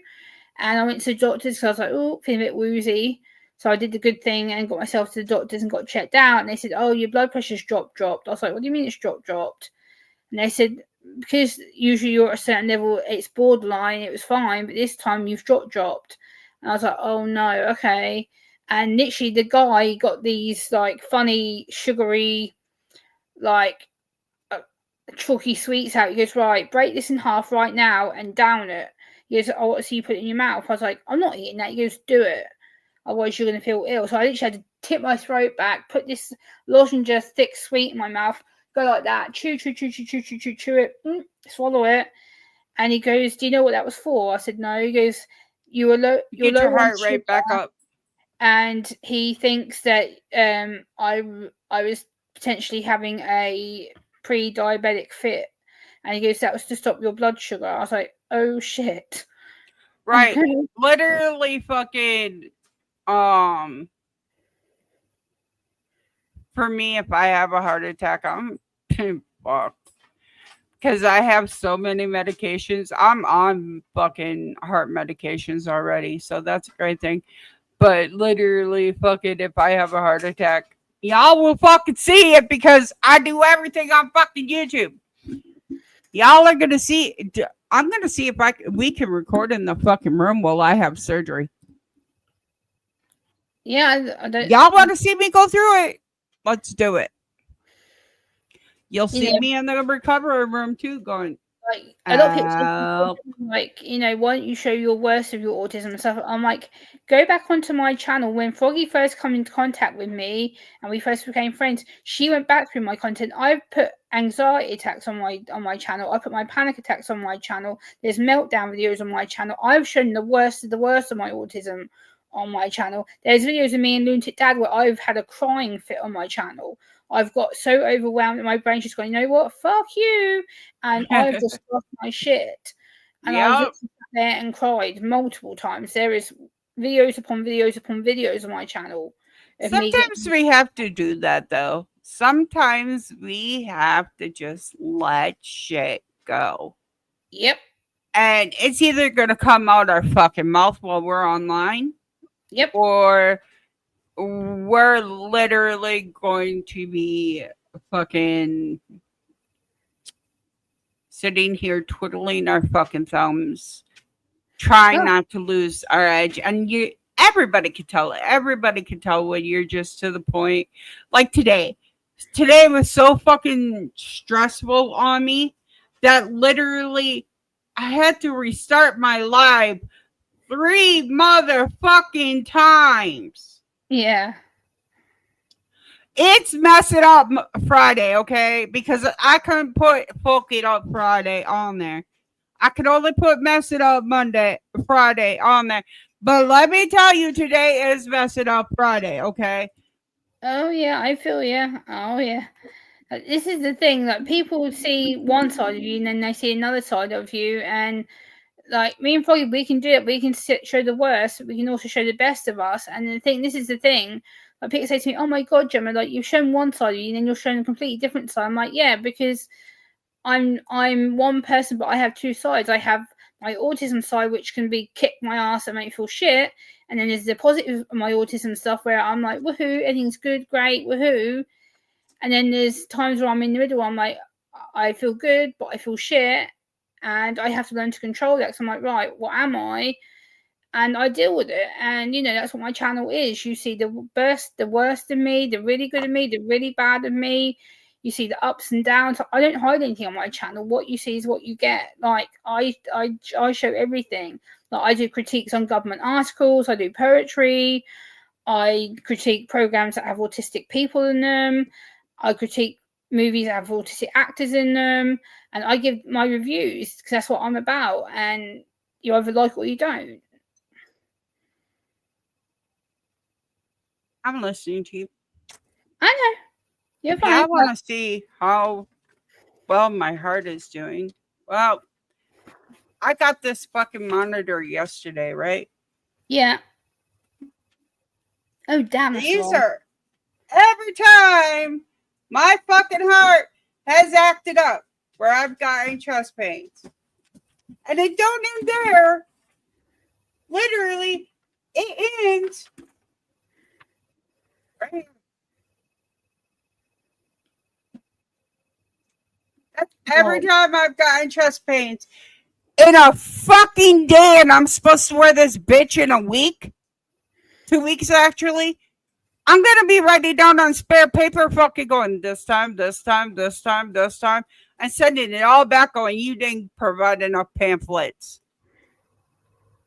Speaker 2: and I went to the doctors because I was like, oh, feeling a bit woozy. So I did the good thing and got myself to the doctors and got checked out, and they said, oh, your blood pressure's dropped. I was like, what do you mean it's dropped? And they said, because usually you're at a certain level, it's borderline, it was fine, but this time you've dropped. And I was like, oh no, okay. And literally the guy got these like funny, sugary, like chalky sweets out. He goes, right, break this in half right now and down it. He goes, oh, what, so you put it in your mouth? I was like, I'm not eating that. He goes, do it. Otherwise you're going to feel ill. So I literally had to tip my throat back, put this lozenge thick sweet in my mouth, go like that, chew it, swallow it. And he goes, do you know what that was for? I said, no. He goes, you're low
Speaker 1: Get your heart
Speaker 2: on
Speaker 1: rate back
Speaker 2: sugar,
Speaker 1: up.
Speaker 2: and he thinks that I was potentially having a pre-diabetic fit. And he goes, that was to stop your blood sugar. I was like, oh shit.
Speaker 1: Right.
Speaker 2: Okay.
Speaker 1: Literally fucking for me, if I have a heart attack, I'm fucked. Because I have so many medications. I'm on fucking heart medications already. So that's a great thing. But literally, fucking, if I have a heart attack, y'all will fucking see it because I do everything on fucking YouTube. Y'all are going to see. I'm gonna see if we can record in the fucking room while I have surgery.
Speaker 2: Yeah, I don't.
Speaker 1: Y'all want to see me go through it? Let's do it. You'll see
Speaker 2: Yeah.
Speaker 1: me in the recovery room too, going.
Speaker 2: Like a lot of people
Speaker 1: Oh.
Speaker 2: say, like, you know, why don't you show your worst of your autism and stuff? I'm like, go back onto my channel. When Froggy first come into contact with me and we first became friends, she went back through my content. I've put anxiety attacks on my channel. I put my panic attacks on my channel. There's meltdown videos on my channel. I've shown the worst of my autism on my channel. There's videos of me and Lunatic Dad where I've had a crying fit on my channel. I've got so overwhelmed that my brain's just going, you know what, fuck you. And I've just lost my shit. And I've
Speaker 1: Yep.
Speaker 2: just sat there and cried multiple times. There is videos upon videos upon videos on my channel.
Speaker 1: Sometimes we have to do that though. Sometimes we have to just let shit go.
Speaker 2: Yep.
Speaker 1: And it's either going to come out our fucking mouth while we're online.
Speaker 2: Yep.
Speaker 1: Or we're literally going to be fucking sitting here twiddling our fucking thumbs, trying not to lose our edge. And everybody can tell it. Everybody can tell when you're just to the point. Like today. Today was so fucking stressful on me that literally I had to restart my live 3 motherfucking times.
Speaker 2: Yeah.
Speaker 1: It's messing up Friday, okay? Because I couldn't put Fuck It Up Friday on there. I could only put Mess It Up Friday on there. But let me tell you, today is Mess It Up Friday, okay?
Speaker 2: Oh, yeah, I feel you. Oh, yeah. This is the thing, that people see one side of you and then they see another side of you. And like me and Froggy, we can do it. We can show the worst. We can also show the best of us. And this is the thing. Like people say to me, "Oh my god, Gemma! Like you've shown one side of you, and then you're showing a completely different side." I'm like, "Yeah, because I'm one person, but I have two sides. I have my autism side, which can be kick my ass and make me feel shit, and then there's the positive of my autism stuff where I'm like, woohoo, everything's good, great, woohoo." And then there's times where I'm in the middle. I'm like, I feel good, but I feel shit. And I have to learn to control that. So I'm like, right, what am I? And I deal with it. And, you know, that's what my channel is. You see the worst of me, the really good of me, the really bad of me. You see the ups and downs. I don't hide anything on my channel. What you see is what you get. Like, I show everything. Like, I do critiques on government articles. I do poetry. I critique programs that have autistic people in them. I critique movies that have autistic actors in them, and I give my reviews because that's what I'm about. And you either like it or you don't.
Speaker 1: I'm listening to you.
Speaker 2: I know. You're fine.
Speaker 1: I want to see how well my heart is doing. Well, I got this fucking monitor yesterday, right?
Speaker 2: Yeah. Oh, damn.
Speaker 1: These are every time my fucking heart has acted up where I've gotten chest pains. And it don't end there. Literally, it ends right here. That's every time I've gotten chest pains in a fucking day, and I'm supposed to wear this bitch in a week. 2 weeks, actually. I'm going to be writing down on spare paper, fucking going this time, and sending it all back going, you didn't provide enough pamphlets.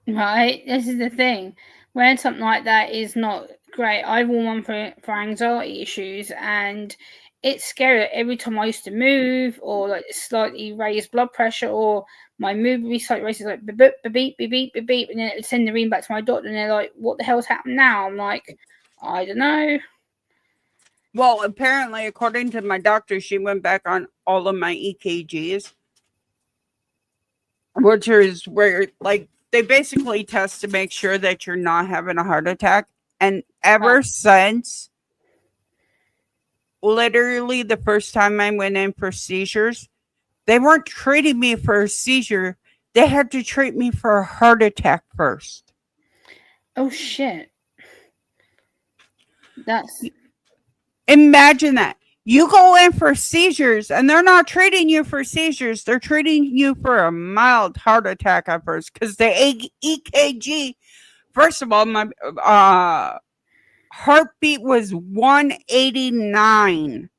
Speaker 2: Right. This is the thing. When something like that is not great, I've worn one for anxiety issues, and it's scary. Every time I used to move or like slightly raise blood pressure or my mood would be slightly raised, like beep, beep, beep, beep, beep, beep, and then it would send the ring back to my doctor, and they're like, what the hell's happened now? I'm like, I don't know.
Speaker 1: Well, apparently, according to my doctor, she went back on all of my EKGs, which is where, like, they basically test to make sure that you're not having a heart attack. And ever since, literally the first time I went in for seizures, they weren't treating me for a seizure. They had to treat me for a heart attack first.
Speaker 2: Oh, shit. That's...
Speaker 1: Imagine that. You go in for seizures, and they're not treating you for seizures. They're treating you for a mild heart attack at first because the EKG. First of all, my heartbeat was 189.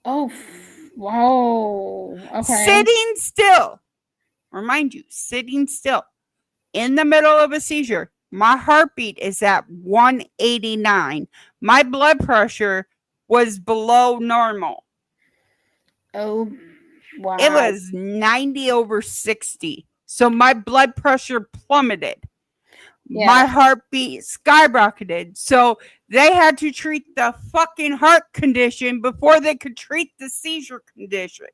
Speaker 2: Oh, whoa. Okay.
Speaker 1: Sitting still. Remind you, sitting still in the middle of a seizure. My heartbeat is at 189. My blood pressure was below normal.
Speaker 2: Oh, wow.
Speaker 1: It was 90/60. So my blood pressure plummeted.
Speaker 2: Yeah.
Speaker 1: My heartbeat skyrocketed. So they had to treat the fucking heart condition before they could treat the seizure condition.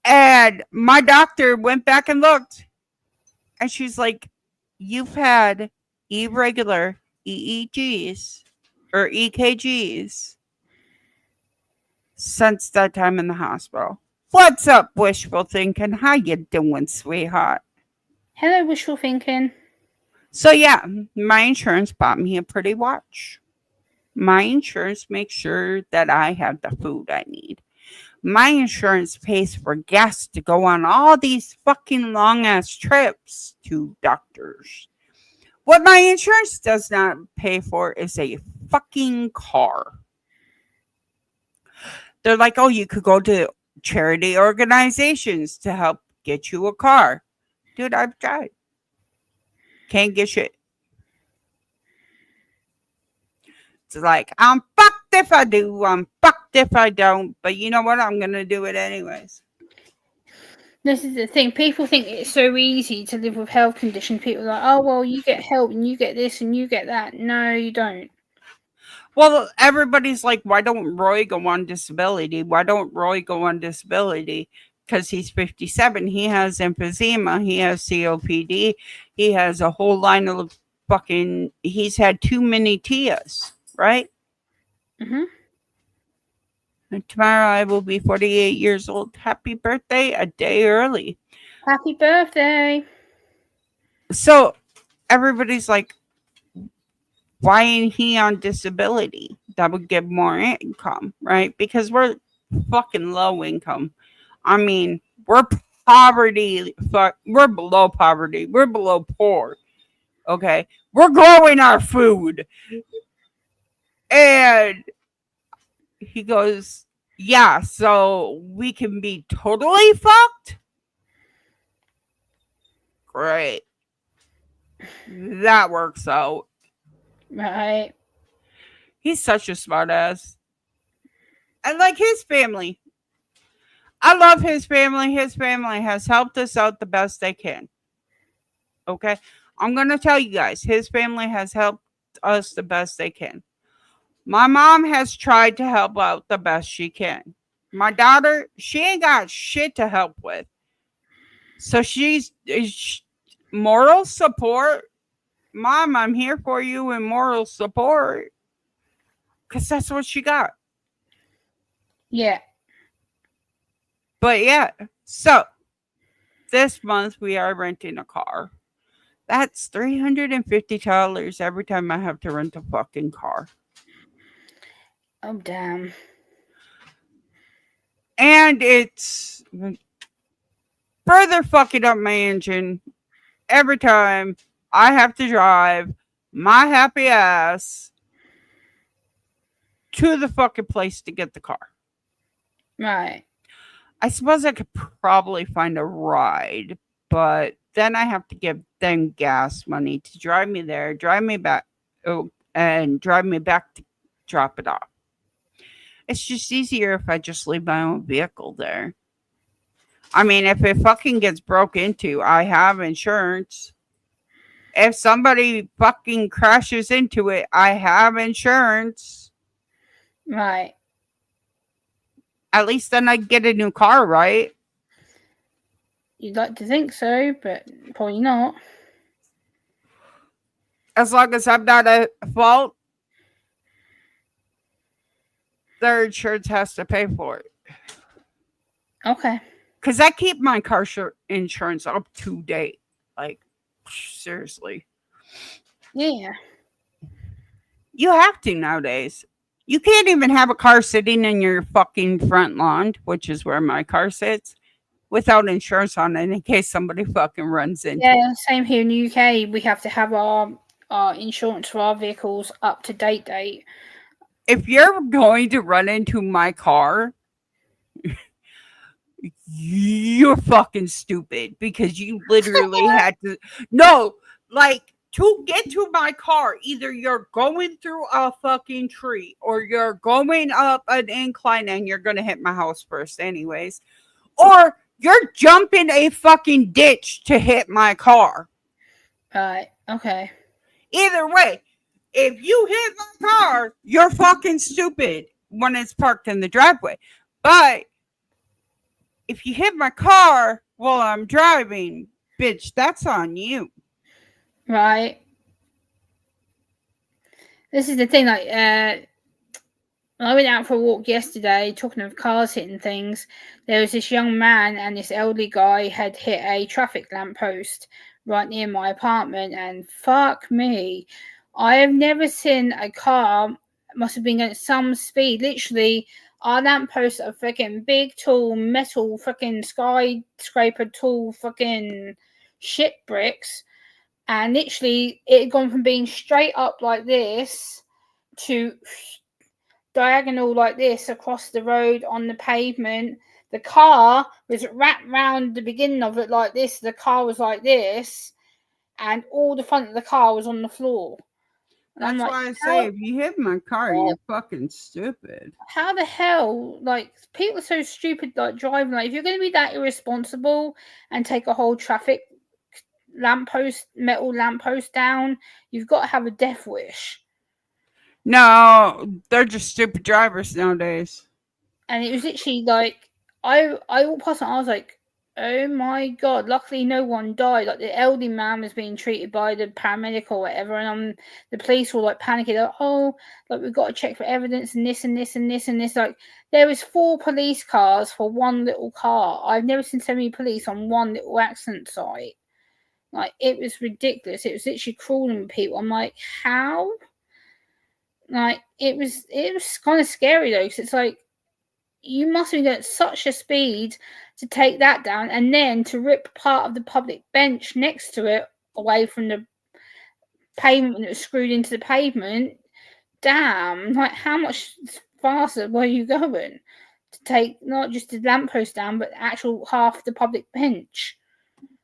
Speaker 1: And my doctor went back and looked. And she's like, you've had irregular EEGs or EKGs since that time in the hospital. What's up, wishful thinking? How you doing, sweetheart?
Speaker 2: Hello, wishful thinking.
Speaker 1: So yeah, my insurance bought me a pretty watch. My insurance makes sure that I have the food I need. My insurance pays for gas to go on all these fucking long ass trips to doctors. What my insurance does not pay for is a fucking car. They're like, oh, you could go to charity organizations to help get you a car. Dude, I've tried. Can't get shit. It's like, I'm fucked if I do, I'm fucked if I don't. But you know what? I'm going to do it anyways.
Speaker 2: This is the thing. People think it's so easy to live with health conditions. People are like, oh, well, you get help and you get this and you get that. No, you don't.
Speaker 1: Well, everybody's like, why don't Roy go on disability? Why don't Roy go on disability? Because he's 57. He has emphysema. He has COPD. He has a whole line of fucking... He's had too many Tias, right?
Speaker 2: Mm-hmm.
Speaker 1: And tomorrow I will be 48 years old. Happy birthday a day early.
Speaker 2: Happy birthday.
Speaker 1: So everybody's like, why ain't he on disability? That would give more income, right? Because we're fucking low income. I mean, we're poverty. We're below poverty. We're below poor. Okay? We're growing our food. And he goes, yeah, so we can be totally fucked? Great. That works out.
Speaker 2: Right.
Speaker 1: He's such a smart ass. I like his family. I love his family. His family has helped us out the best they can. Okay? I'm going to tell you guys, his family has helped us the best they can. My mom has tried to help out the best she can. My daughter, she ain't got shit to help with. So she's moral support. Mom, I'm here for you in moral support. Because that's what she got.
Speaker 2: Yeah.
Speaker 1: But yeah, so this month we are renting a car. That's $350 every time I have to rent a fucking car.
Speaker 2: Oh, damn.
Speaker 1: And it's further fucking up my engine every time I have to drive my happy ass to the fucking place to get the car.
Speaker 2: Right.
Speaker 1: I suppose I could probably find a ride, but then I have to give them gas money to drive me there, drive me back, and drive me back to drop it off. It's just easier if I just leave my own vehicle there. I mean, if it fucking gets broke into, I have insurance. If somebody fucking crashes into it, I have insurance.
Speaker 2: Right.
Speaker 1: At least then I get a new car, right?
Speaker 2: You'd like to think so, but probably not.
Speaker 1: As long as I'm not at fault, their insurance has to pay for it.
Speaker 2: Okay.
Speaker 1: Because I keep my car insurance up to date. Like, seriously.
Speaker 2: Yeah.
Speaker 1: You have to nowadays. You can't even have a car sitting in your fucking front lawn, which is where my car sits, without insurance on it in case somebody fucking runs into it.
Speaker 2: Yeah, same here in the UK. We have to have our insurance for our vehicles up to date.
Speaker 1: If you're going to run into my car, you're fucking stupid because you literally had to. No, like to get to my car, either you're going through a fucking tree or you're going up an incline and you're going to hit my house first, anyways, or you're jumping a fucking ditch to hit my car.
Speaker 2: Right. Okay.
Speaker 1: Either way, if you hit my car, you're fucking stupid when it's parked in the driveway. But if you hit my car while I'm driving, bitch, that's on you.
Speaker 2: Right. This is the thing. Like, I went out for a walk yesterday, talking of cars hitting things. There was this young man and this elderly guy had hit a traffic lamppost right near my apartment, and fuck me, I have never seen a car. Must have been at some speed. Literally, our lampposts are freaking big, tall, metal, freaking skyscraper, tall, freaking shit bricks, and literally, it had gone from being straight up like this to diagonal like this across the road on the pavement. The car was wrapped round the beginning of it like this. The car was like this, and all the front of the car was on the floor. And I'm
Speaker 1: That's
Speaker 2: like,
Speaker 1: why I say if you hit my car, you're fucking stupid.
Speaker 2: how the hell? Like, people are so stupid, like driving. Like, if you're going to be that irresponsible and take a whole traffic metal lamppost down, you've got to have a death wish.
Speaker 1: No, they're just stupid drivers nowadays.
Speaker 2: And it was literally like, I walked past and I was like, oh my god, luckily no one died. Like, the elderly man was being treated by the paramedic or whatever, and the police were like panicking, like, oh, like, we've got to check for evidence and this and this and this and this. Like, there was 4 police cars for one little car. I've never seen so many police on one little accident site. Like, it was ridiculous. It was literally crawling with people. I'm like, how? Like, it was kind of scary though, because it's like, you must be at such a speed to take that down, and then to rip part of the public bench next to it away from the pavement when it was screwed into the pavement. Damn, like, how much faster were you going to take not just the lamppost down, but actual half the public bench?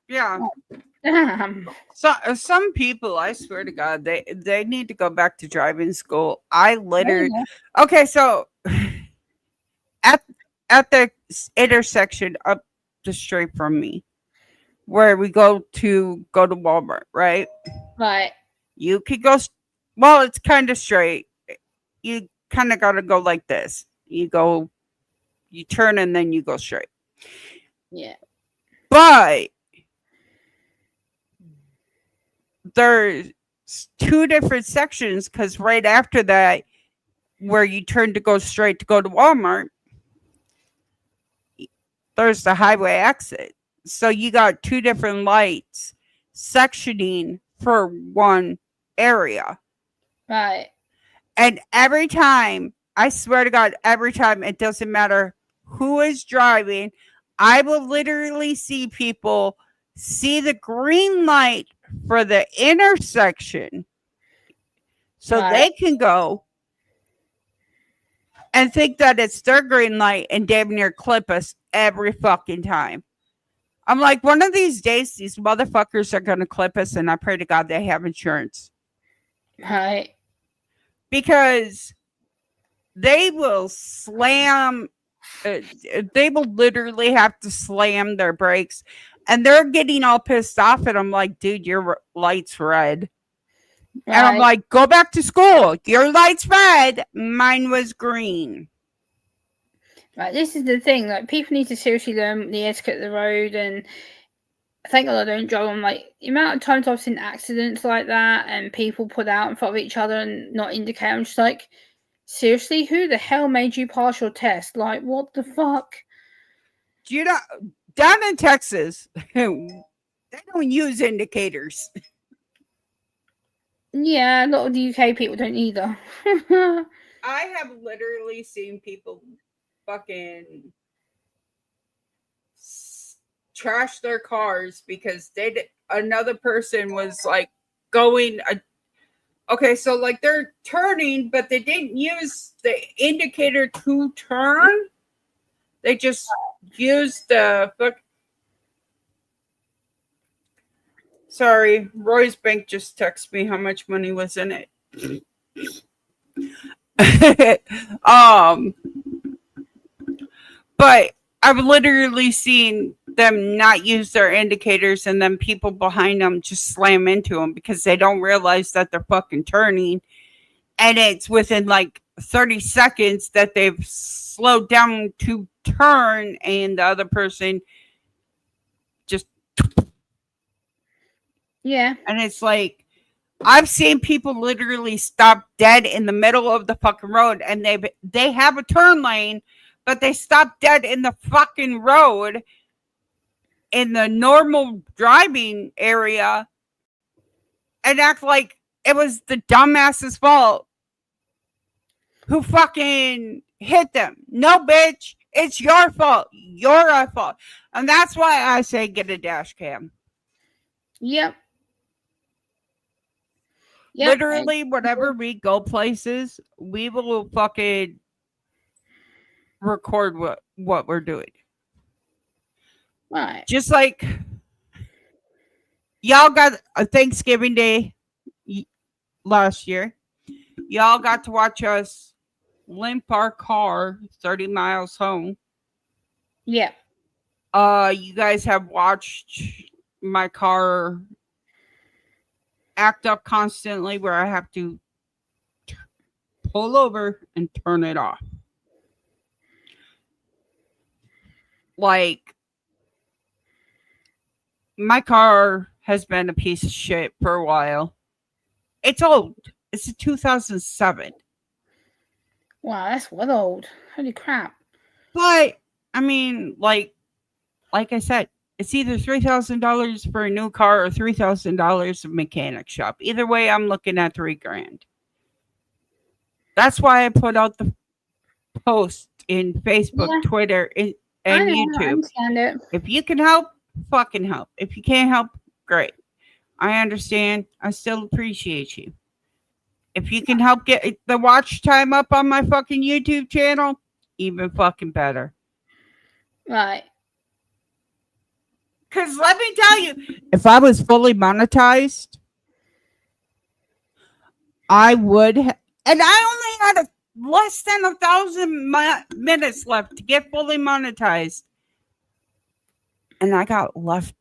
Speaker 1: Yeah.
Speaker 2: Damn.
Speaker 1: So some people, I swear to God, they need to go back to driving school. I literally okay. So at the intersection up the street from me, where we go to Walmart, right?
Speaker 2: Right.
Speaker 1: You could go. Well, it's kind of straight. You kind of got to go like this. You turn and then you go straight.
Speaker 2: Yeah.
Speaker 1: But there's 2 different sections, because right after that, where you turn to go straight to go to Walmart, there's the highway exit. So you got 2 different lights sectioning for one area.
Speaker 2: Right.
Speaker 1: And every time, I swear to God, every time, it doesn't matter who is driving, I will literally see people see the green light for the intersection so they can go and think that it's their green light and damn near clip us every fucking time. I'm like, one of these days, these motherfuckers are going to clip us, and I pray to God they have insurance.
Speaker 2: Right.
Speaker 1: Because they will slam, they will literally have to slam their brakes, and they're getting all pissed off, and I'm like, dude, your light's red. Right. And I'm like, go back to school. Your light's red. Mine was green.
Speaker 2: Right, this is the thing. Like, people need to seriously learn the etiquette of the road, and thank God I don't drive on. Like, the amount of times I've seen accidents like that, and people put out in front of each other and not indicate. I'm just like, seriously, who the hell made you pass your test? Like, what the fuck?
Speaker 1: Do you know, down in Texas, they don't use indicators.
Speaker 2: Yeah, a lot of the UK people don't either.
Speaker 1: I have literally seen people fucking trash their cars because another person was like going okay, so like they're turning, but they didn't use the indicator to turn. They just used the Sorry, Roy's bank just texted me how much money was in it. But I've literally seen them not use their indicators and then people behind them just slam into them because they don't realize that they're fucking turning. And it's within like 30 seconds that they've slowed down to turn and the other person just.
Speaker 2: Yeah.
Speaker 1: And it's like, I've seen people literally stop dead in the middle of the fucking road and they have a turn lane, but they stop dead in the fucking road in the normal driving area and act like it was the dumbass's fault who fucking hit them. No, bitch, it's your fault. You're at fault. And that's why I say get a dash cam.
Speaker 2: Yep.
Speaker 1: Literally, whenever we go places, we will fucking record what we're doing.
Speaker 2: Right.
Speaker 1: Just like y'all got a Thanksgiving Day last year. Y'all got to watch us limp our car 30 miles home.
Speaker 2: Yeah.
Speaker 1: You guys have watched my car act up constantly where I have to pull over and turn it off. Like, my car has been a piece of shit for a while. It's old. It's a 2007.
Speaker 2: Wow, that's well old. Holy crap.
Speaker 1: But, I mean, like I said, it's either $3,000 for a new car or $3,000 of mechanic shop. Either way, I'm looking at $3,000. That's why I put out the post in Facebook, Twitter, and YouTube.
Speaker 2: I understand it.
Speaker 1: If you can help, fucking help. If you can't help, great. I understand. I still appreciate you. If you can help get the watch time up on my fucking YouTube channel, even fucking better.
Speaker 2: Right.
Speaker 1: Because let me tell you, if I was fully monetized, I would. And I only had less than 1,000 minutes left to get fully monetized. And I got left.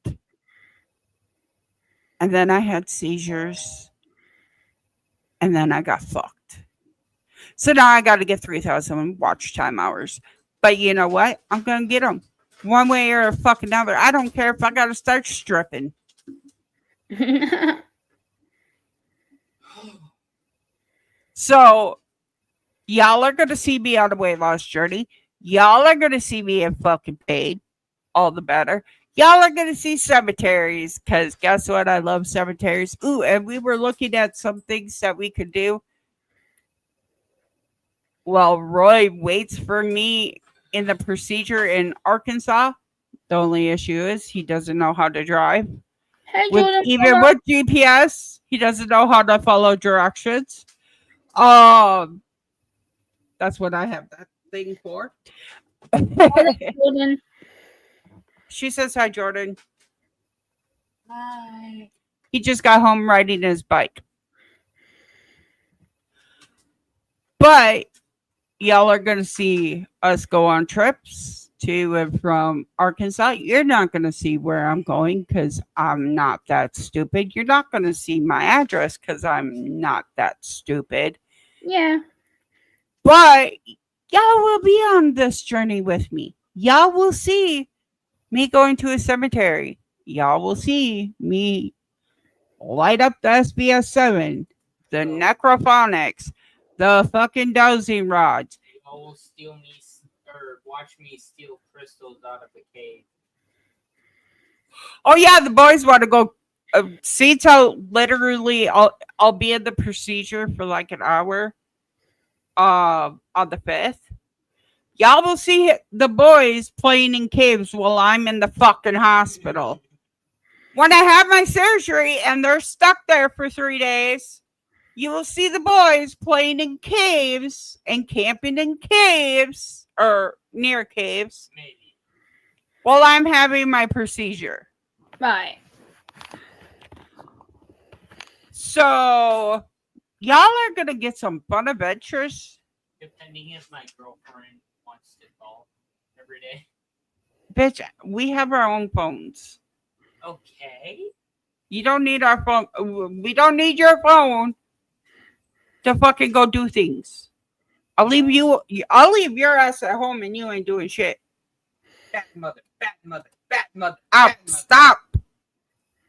Speaker 1: And then I had seizures. And then I got fucked. So now I got to get 3,000 watch time hours. But you know what? I'm going to get them. One way or fucking another. I don't care if I got to start stripping. So, y'all are going to see me on a weight loss journey. Y'all are going to see me in fucking pain. All the better. Y'all are going to see cemeteries. Because guess what? I love cemeteries. Ooh, and we were looking at some things that we could do. While Roy waits for me in the procedure in Arkansas. The only issue is he doesn't know how to drive.
Speaker 2: Hey, Jordan,
Speaker 1: Even with GPS, he doesn't know how to follow directions. That's what I have that thing for.
Speaker 2: Jordan.
Speaker 1: She says hi, Jordan.
Speaker 2: Hi.
Speaker 1: He just got home riding his bike. But y'all are going to see us go on trips to and from Arkansas. You're not going to see where I'm going because I'm not that stupid. You're not going to see my address because I'm not that stupid.
Speaker 2: Yeah.
Speaker 1: But y'all will be on this journey with me. Y'all will see me going to a cemetery. Y'all will see me light up the SBS 7, the necrophonics, the fucking dowsing rods.
Speaker 4: Y'all will steal me or watch me steal crystals out of a cave.
Speaker 1: Oh yeah, the boys want to go. See, so literally, I'll be in the procedure for like an hour. on the 5th. Y'all will see the boys playing in caves while I'm in the fucking hospital. When I have my surgery and they're stuck there for 3 days, you will see the boys playing in caves and camping in caves or near caves
Speaker 4: Maybe.
Speaker 1: while I'm having my procedure.
Speaker 2: Right.
Speaker 1: So, y'all are going to get some fun adventures.
Speaker 4: Depending if my girlfriend wants to call every day.
Speaker 1: Bitch, we have our own phones.
Speaker 4: Okay.
Speaker 1: You don't need our phone. We don't need your phone to fucking go do things. I'll leave your ass at home and you ain't doing shit.
Speaker 4: Bad mother. Bad mother. Bad mother.
Speaker 1: Ow,
Speaker 4: bad mother.
Speaker 1: stop.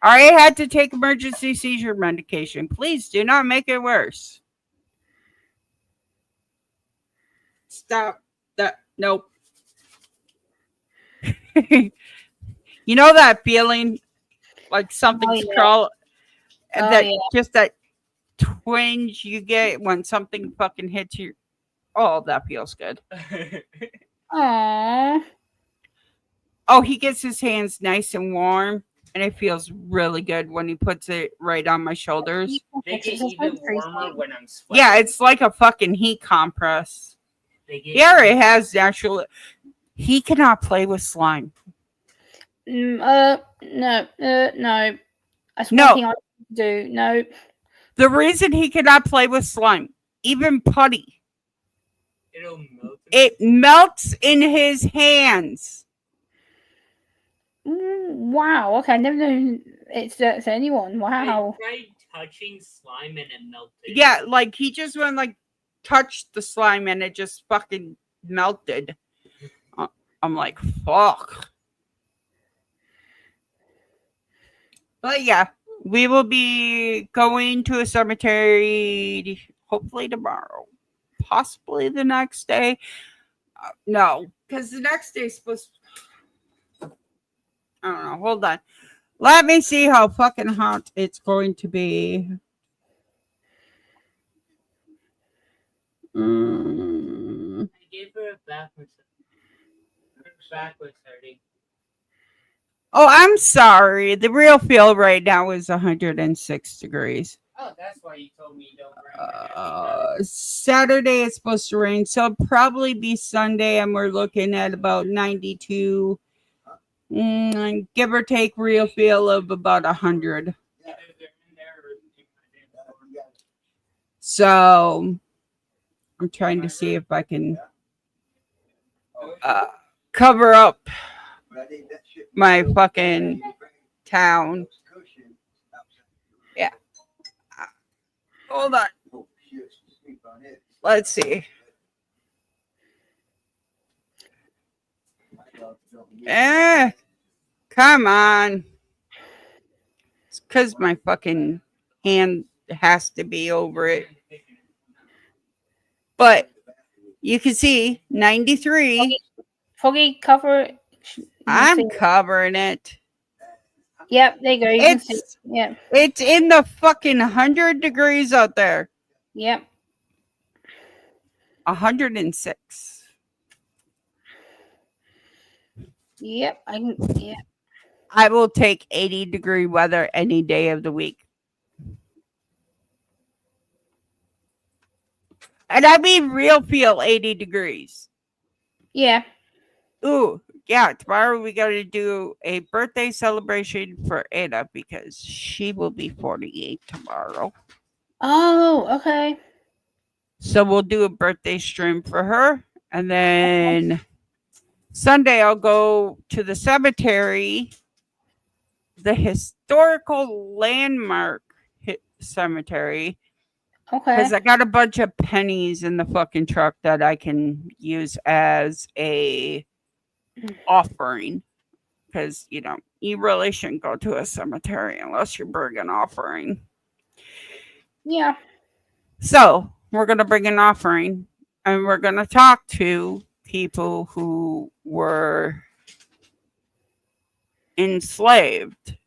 Speaker 1: I had to take emergency seizure medication. Please do not make it worse. Stop that. Nope. You know that feeling like something's
Speaker 2: yeah.
Speaker 1: crawl
Speaker 2: Oh,
Speaker 1: that
Speaker 2: yeah.
Speaker 1: just that twinge you get when something fucking hits you. Oh, that feels good.
Speaker 2: Aww.
Speaker 1: Oh, he gets his hands nice and warm, and it feels really good when he puts it right on my shoulders.
Speaker 4: They get even warmer when I'm sweating.
Speaker 1: Yeah, it's like a fucking heat compress.
Speaker 4: They get
Speaker 1: He already has actual. He cannot play with slime.
Speaker 2: No. That's
Speaker 1: No.
Speaker 2: one thing I do. No.
Speaker 1: The reason he cannot play with slime, even putty,
Speaker 4: It'll melt.
Speaker 1: it melts in his hands.
Speaker 2: Wow. Okay. I never knew it's that to anyone. Wow.
Speaker 4: I tried touching slime and it melted.
Speaker 1: Yeah, like he just went like touched the slime and it just fucking melted. I'm like, fuck. But yeah, we will be going to a cemetery hopefully tomorrow, possibly the next day. No, because the next day is supposed to. I don't know. Hold on. Let me see how fucking hot it's going to be.
Speaker 4: I gave her a back massage. Her back was hurting.
Speaker 1: Oh, I'm sorry. The real feel right now is 106 degrees.
Speaker 4: Oh, that's why you told me don't bring her.
Speaker 1: Saturday it's supposed to rain, so it'll probably be Sunday, and we're looking at about 92. Give or take, real feel of about 100. So I'm trying to see if I can cover up my fucking town. Yeah. Hold on. Let's see. Come on. It's because my fucking hand has to be over it. But you can see 93.
Speaker 2: Foggy, cover it.
Speaker 1: I'm covering it.
Speaker 2: Yep, there you go. You can see. Yep.
Speaker 1: It's in the fucking 100 degrees out there.
Speaker 2: Yep.
Speaker 1: 106.
Speaker 2: Yep. Yeah.
Speaker 1: I will take 80-degree weather any day of the week. And I mean real feel 80 degrees.
Speaker 2: Yeah.
Speaker 1: Ooh, yeah. Tomorrow we got to do a birthday celebration for Anna because she will be 48 tomorrow.
Speaker 2: Oh, okay.
Speaker 1: So we'll do a birthday stream for her. And then Sunday I'll go to the cemetery, the historical landmark cemetery.
Speaker 2: Okay.
Speaker 1: Because I got a bunch of pennies in the fucking truck that I can use as a offering. Because, you know, you really shouldn't go to a cemetery unless you bring an offering.
Speaker 2: Yeah.
Speaker 1: So we're going to bring an offering and we're going to talk to people who were enslaved.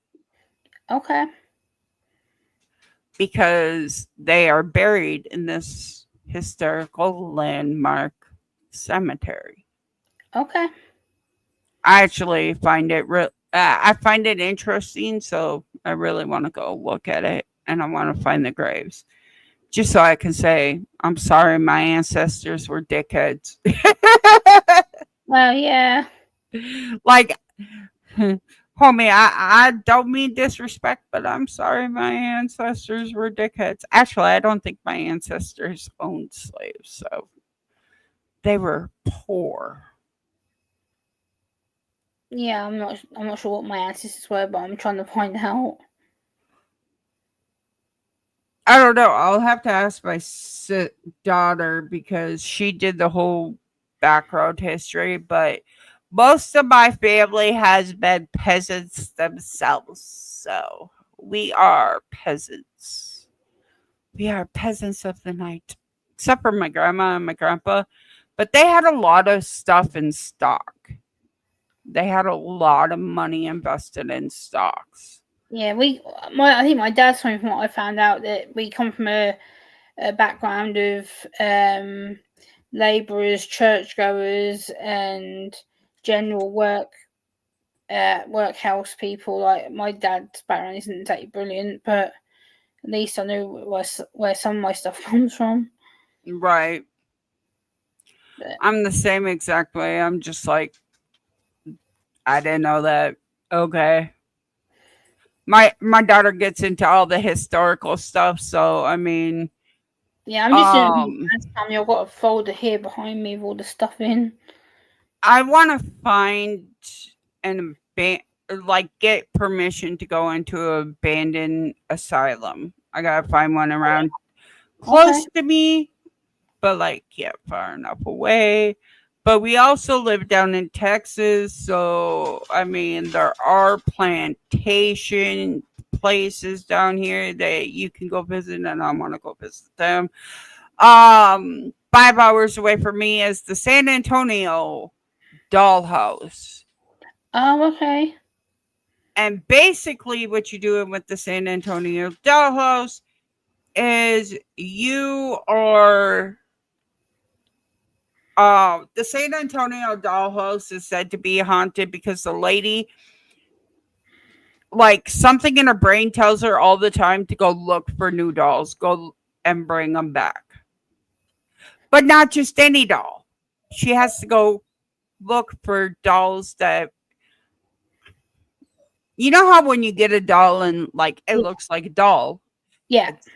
Speaker 2: Okay.
Speaker 1: Because they are buried in this historical landmark cemetery.
Speaker 2: Okay.
Speaker 1: I actually find it I find it interesting, so I really want to go look at it, and I want to find the graves, just so I can say, I'm sorry, my ancestors were dickheads.
Speaker 2: Well, yeah.
Speaker 1: Like, homie, I don't mean disrespect, but I'm sorry, my ancestors were dickheads. Actually, I don't think my ancestors owned slaves, so they were poor.
Speaker 2: Yeah, I'm not sure what my ancestors were, but I'm trying to find out.
Speaker 1: I don't know. I'll have to ask my daughter because she did the whole background history, but most of my family has been peasants themselves. So we are peasants. We are peasants of the night, except for my grandma and my grandpa, but they had a lot of stuff in stock. They had a lot of money invested in stocks.
Speaker 2: Yeah, I think my dad's from what I found out that we come from a background of labourers, churchgoers, and general workhouse people. Like my dad's background isn't exactly brilliant, but at least I know where some of my stuff comes from.
Speaker 1: Right.
Speaker 2: But,
Speaker 1: I'm the same exact way. I'm just like, I didn't know that. Okay. My daughter gets into all the historical stuff, so I mean,
Speaker 2: yeah, I'm just doing last time. I've got a folder here behind me with all the stuff in.
Speaker 1: I want to find an get permission to go into an abandoned asylum. I gotta find one around close to me, but like far enough away. But we also live down in Texas, so I mean there are plantation places down here that you can go visit, and I want to go visit them. 5 hours away from me is the San Antonio Dollhouse.
Speaker 2: Oh, okay.
Speaker 1: And basically what you're doing with the San Antonio Dollhouse is you are the San Antonio Dollhouse is said to be haunted because the lady, like, something in her brain tells her all the time to go look for new dolls, go and bring them back. But not just any doll. She has to go look for dolls that, you know how when you get a doll and like it looks like a doll,
Speaker 2: Yeah.
Speaker 1: it's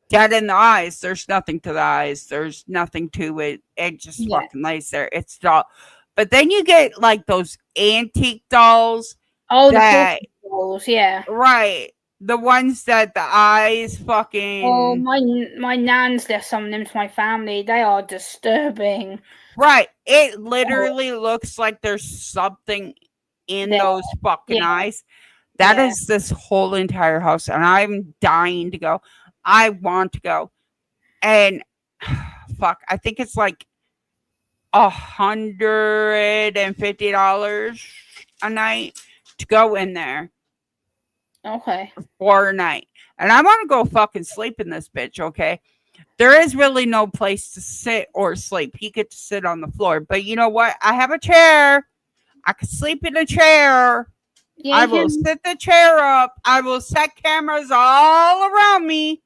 Speaker 1: dead in the eyes. There's nothing to the eyes. There's nothing to it. It just fucking lays there. It's doll. But then you get like those antique dolls.
Speaker 2: Oh,
Speaker 1: that,
Speaker 2: the dolls, yeah.
Speaker 1: Right. The ones that the eyes fucking.
Speaker 2: Oh, my nan's left some of them to my family. They are disturbing.
Speaker 1: Right. It literally looks like there's something in those fucking eyes. That is this whole entire house. And I'm dying to go. I want to go. And fuck, I think it's like $150 a night to go in there.
Speaker 2: Okay.
Speaker 1: For a night. And I want to go fucking sleep in this bitch, okay? There is really no place to sit or sleep. You get to sit on the floor. But you know what? I have a chair. I can sleep in a chair.
Speaker 2: Yeah,
Speaker 1: I will sit the chair up. I will set cameras all around me.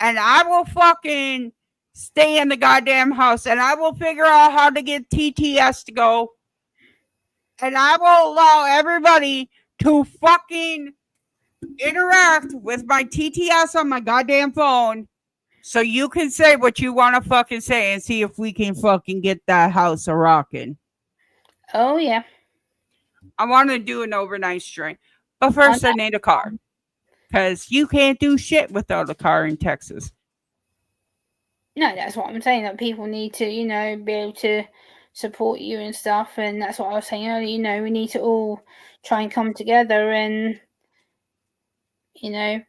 Speaker 1: And I will fucking stay in the goddamn house. And I will figure out how to get TTS to go. And I will allow everybody to fucking interact with my TTS on my goddamn phone. So you can say what you want to fucking say and see if we can fucking get that house a rocking.
Speaker 2: Oh, yeah.
Speaker 1: I want to do an overnight string. But first, I need a car. Because you can't do shit without a car in Texas.
Speaker 2: No, that's what I'm saying. That people need to, be able to support you and stuff. And that's what I was saying earlier. We need to all try and come together and,
Speaker 4: Beauty.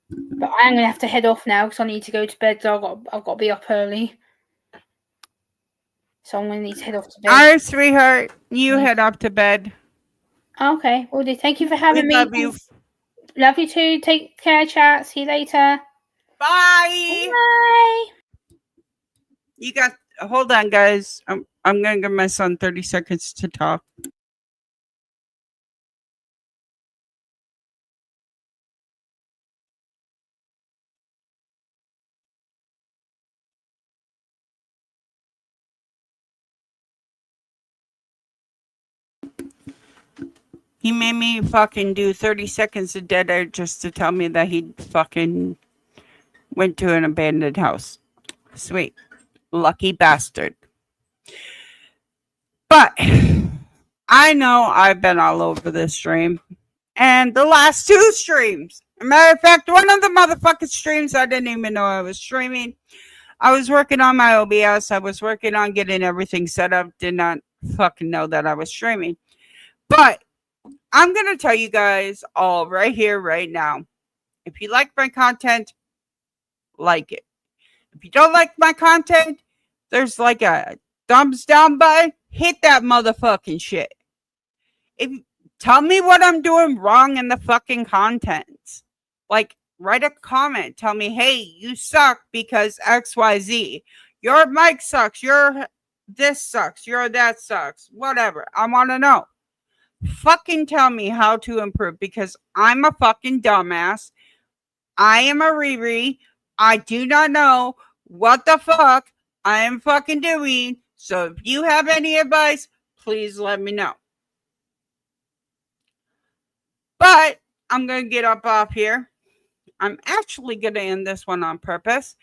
Speaker 2: But I'm going to have to head off now because I need to go to bed. So I've got to be up early. So I'm going to need to head off to bed.
Speaker 1: All right, sweetheart. You head up to bed.
Speaker 2: Okay, well, thank you for having me.
Speaker 1: Love you.
Speaker 2: Love you too. Take care, chat. See you later.
Speaker 1: Bye.
Speaker 2: Bye.
Speaker 1: You got. Hold on, guys. I'm gonna give my son 30 seconds to talk. He made me fucking do 30 seconds of dead air just to tell me that he fucking went to an abandoned house. Sweet. Lucky bastard. But I know I've been all over this stream. And the last two streams. Matter of fact, one of the motherfucking streams I didn't even know I was streaming. I was working on my OBS. I was working on getting everything set up. Did not fucking know that I was streaming. But I'm going to tell you guys all right here, right now. If you like my content, like it. If you don't like my content, there's like a thumbs down button. Hit that motherfucking shit. If tell me what I'm doing wrong in the fucking content. Like, write a comment. Tell me, hey, you suck because XYZ. Your mic sucks. Your this sucks. Your that sucks. Whatever. I want to know. Fucking tell me how to improve because I'm a fucking dumbass. I am a Riri. I do not know what the fuck I am fucking doing. So if you have any advice, please let me know. But I'm going to get up off here. I'm actually going to end this one on purpose.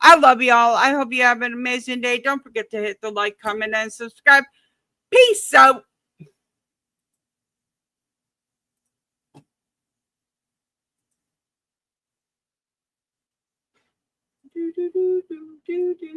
Speaker 1: I love y'all. I hope you have an amazing day. Don't forget to hit the like, comment, and subscribe. Peace out. Do, do, do, do, do, do.